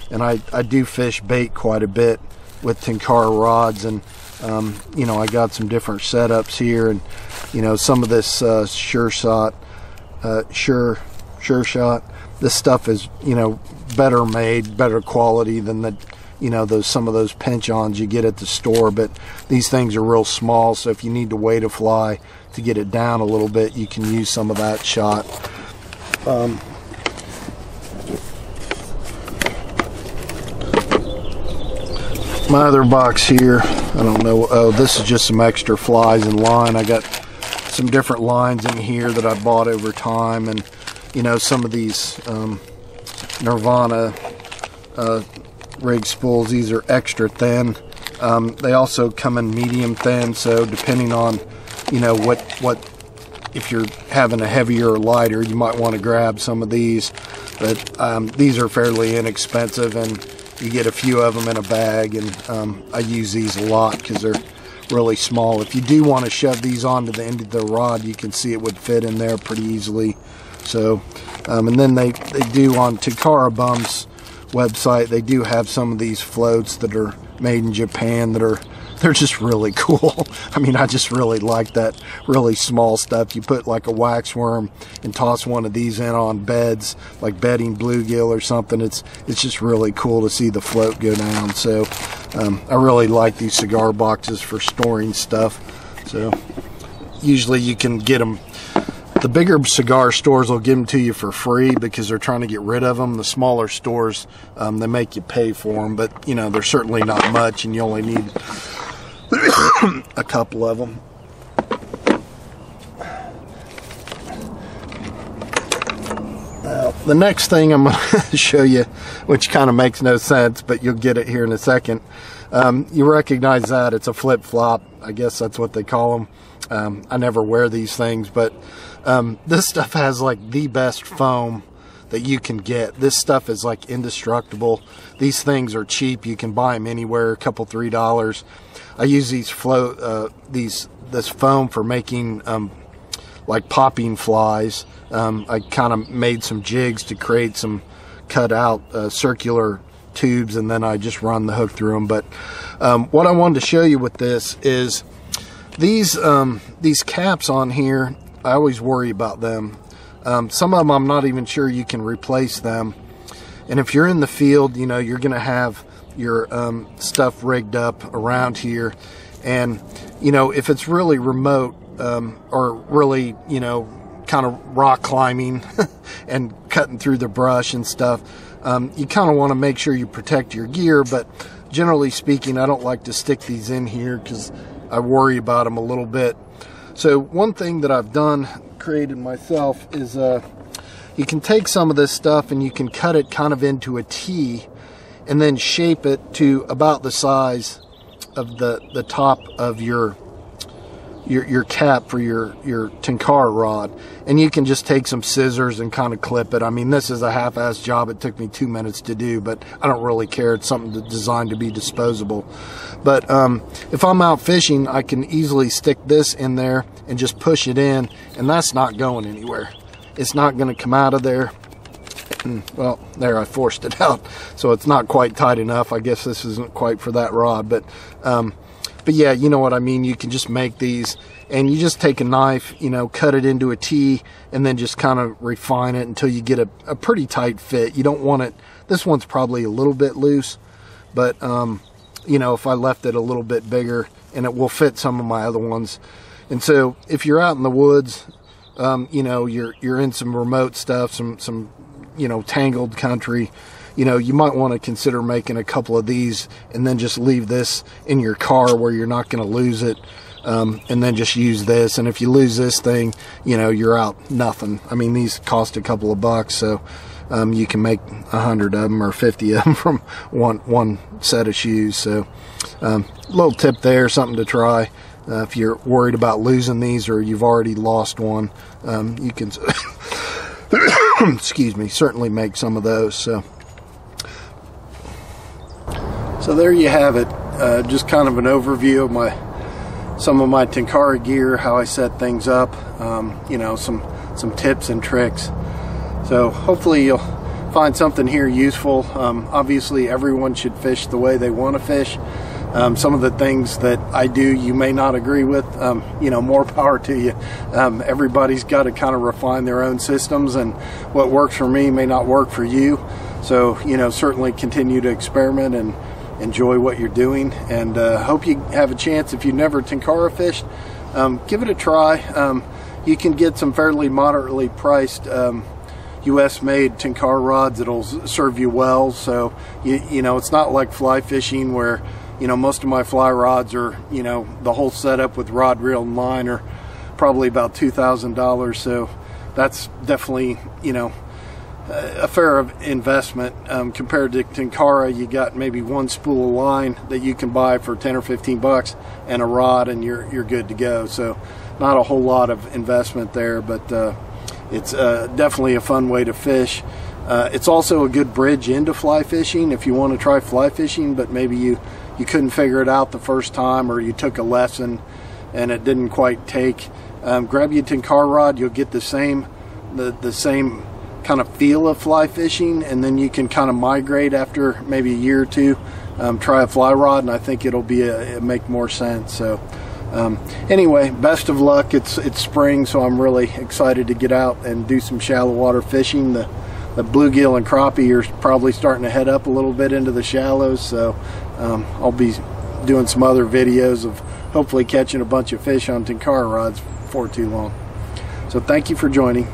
And I do fish bait quite a bit with Tenkara rods, and I got some different setups here, and some of this Sure Shot. This stuff is better made, better quality than the some of those pinch-ons you get at the store. But these things are real small, so if you need to weight a fly to get it down a little bit, you can use some of that shot. My other box here, I don't know, oh, this is just some extra flies and line. I got some different lines in here that I bought over time, and some of these Nirvana rig spools, these are extra thin. They also come in medium thin, so depending on what if you're having a heavier or lighter, you might want to grab some of these. But these are fairly inexpensive, and you get a few of them in a bag, and I use these a lot because they're really small. If you do want to shove these onto the end of the rod, you can see it would fit in there pretty easily. So and then they do, on Tenkara Bum's website, they do have some of these floats that are made in Japan that they're just really cool. I mean, I just really like that really small stuff. You put like a wax worm and toss one of these in on beds, like bedding bluegill or something. It's just really cool to see the float go down. So I really like these cigar boxes for storing stuff. So usually you can get them. The bigger cigar stores will give them to you for free because they're trying to get rid of them. The smaller stores, they make you pay for them, but they're certainly not much, and you only need a couple of them. Now, the next thing I'm going to show you, which kind of makes no sense, but you'll get it here in a second. You recognize that. It's a flip-flop. I guess that's what they call them. I never wear these things, but this stuff has like the best foam that you can get. This stuff is like indestructible. These things are cheap. You can buy them anywhere, a couple, $3. I use these this foam for making like popping flies. I kind of made some jigs to create some cut out circular tubes, and then I just run the hook through them. But what I wanted to show you with this is these caps on here. I always worry about them. Some of them I'm not even sure you can replace them. And if you're in the field, you're going to have your stuff rigged up around here. And, if it's really remote or really, kind of rock climbing and cutting through the brush and stuff, you kind of want to make sure you protect your gear. But generally speaking, I don't like to stick these in here because I worry about them a little bit. So one thing that I've created myself is you can take some of this stuff and you can cut it kind of into a T and then shape it to about the size of the top of your cap for your Tenkara rod. And you can just take some scissors and kind of clip it. I mean, this is a half-ass job. It took me 2 minutes to do, but I don't really care. It's something designed to be disposable. But if I'm out fishing, I can easily stick this in there and just push it in, and that's not going anywhere. It's not going to come out of there. Well, there, I forced it out, so it's not quite tight enough. I guess this isn't quite for that rod, but yeah, you know what I mean. You can just make these, and you just take a knife, cut it into a T, and then just kind of refine it until you get a pretty tight fit. You don't want it, this one's probably a little bit loose, but if I left it a little bit bigger, and it will fit some of my other ones, And so if you're out in the woods, you know, you're in some remote stuff, some you know, tangled country, you know, you might want to consider making a couple of these and then just leave this in your car where you're not going to lose it, and then just use this. And if you lose this thing, you know, you're out nothing. I mean, these cost a couple of bucks, so you can make 100 of them or 50 of them from one set of shoes. So little tip there, something to try. If you're worried about losing these or you've already lost one, you can excuse me, certainly make some of those. So there you have it. Just kind of an overview of some of my Tenkara gear, how I set things up, you know, some tips and tricks. So hopefully you'll find something here useful. Obviously everyone should fish the way they want to fish. Some of the things that I do you may not agree with, you know, more power to you. Everybody's got to kind of refine their own systems, and what works for me may not work for you. So, you know, certainly continue to experiment and enjoy what you're doing, and hope you have a chance. If you've never Tenkara fished, give it a try. You can get some fairly moderately priced US made Tenkara rods that'll serve you well. So you know, it's not like fly fishing where, you know, most of my fly rods are, you know, the whole setup with rod, reel, and line are probably about $2,000. So that's definitely, you know, a fair investment. Compared to Tenkara, you got maybe one spool of line that you can buy for 10 or 15 bucks and a rod, and you're good to go. So not a whole lot of investment there, but it's definitely a fun way to fish. It's also a good bridge into fly fishing if you want to try fly fishing, but maybe you couldn't figure it out the first time, or you took a lesson and it didn't quite take. Grab your Tenkara rod, you'll get the same kind of feel of fly fishing, and then you can kind of migrate after maybe a year or two. Try a fly rod, and I think it'll make more sense. So anyway, best of luck. It's spring, so I'm really excited to get out and do some shallow water fishing. The bluegill and crappie are probably starting to head up a little bit into the shallows, so I'll be doing some other videos of hopefully catching a bunch of fish on Tenkara rods before too long. So thank you for joining.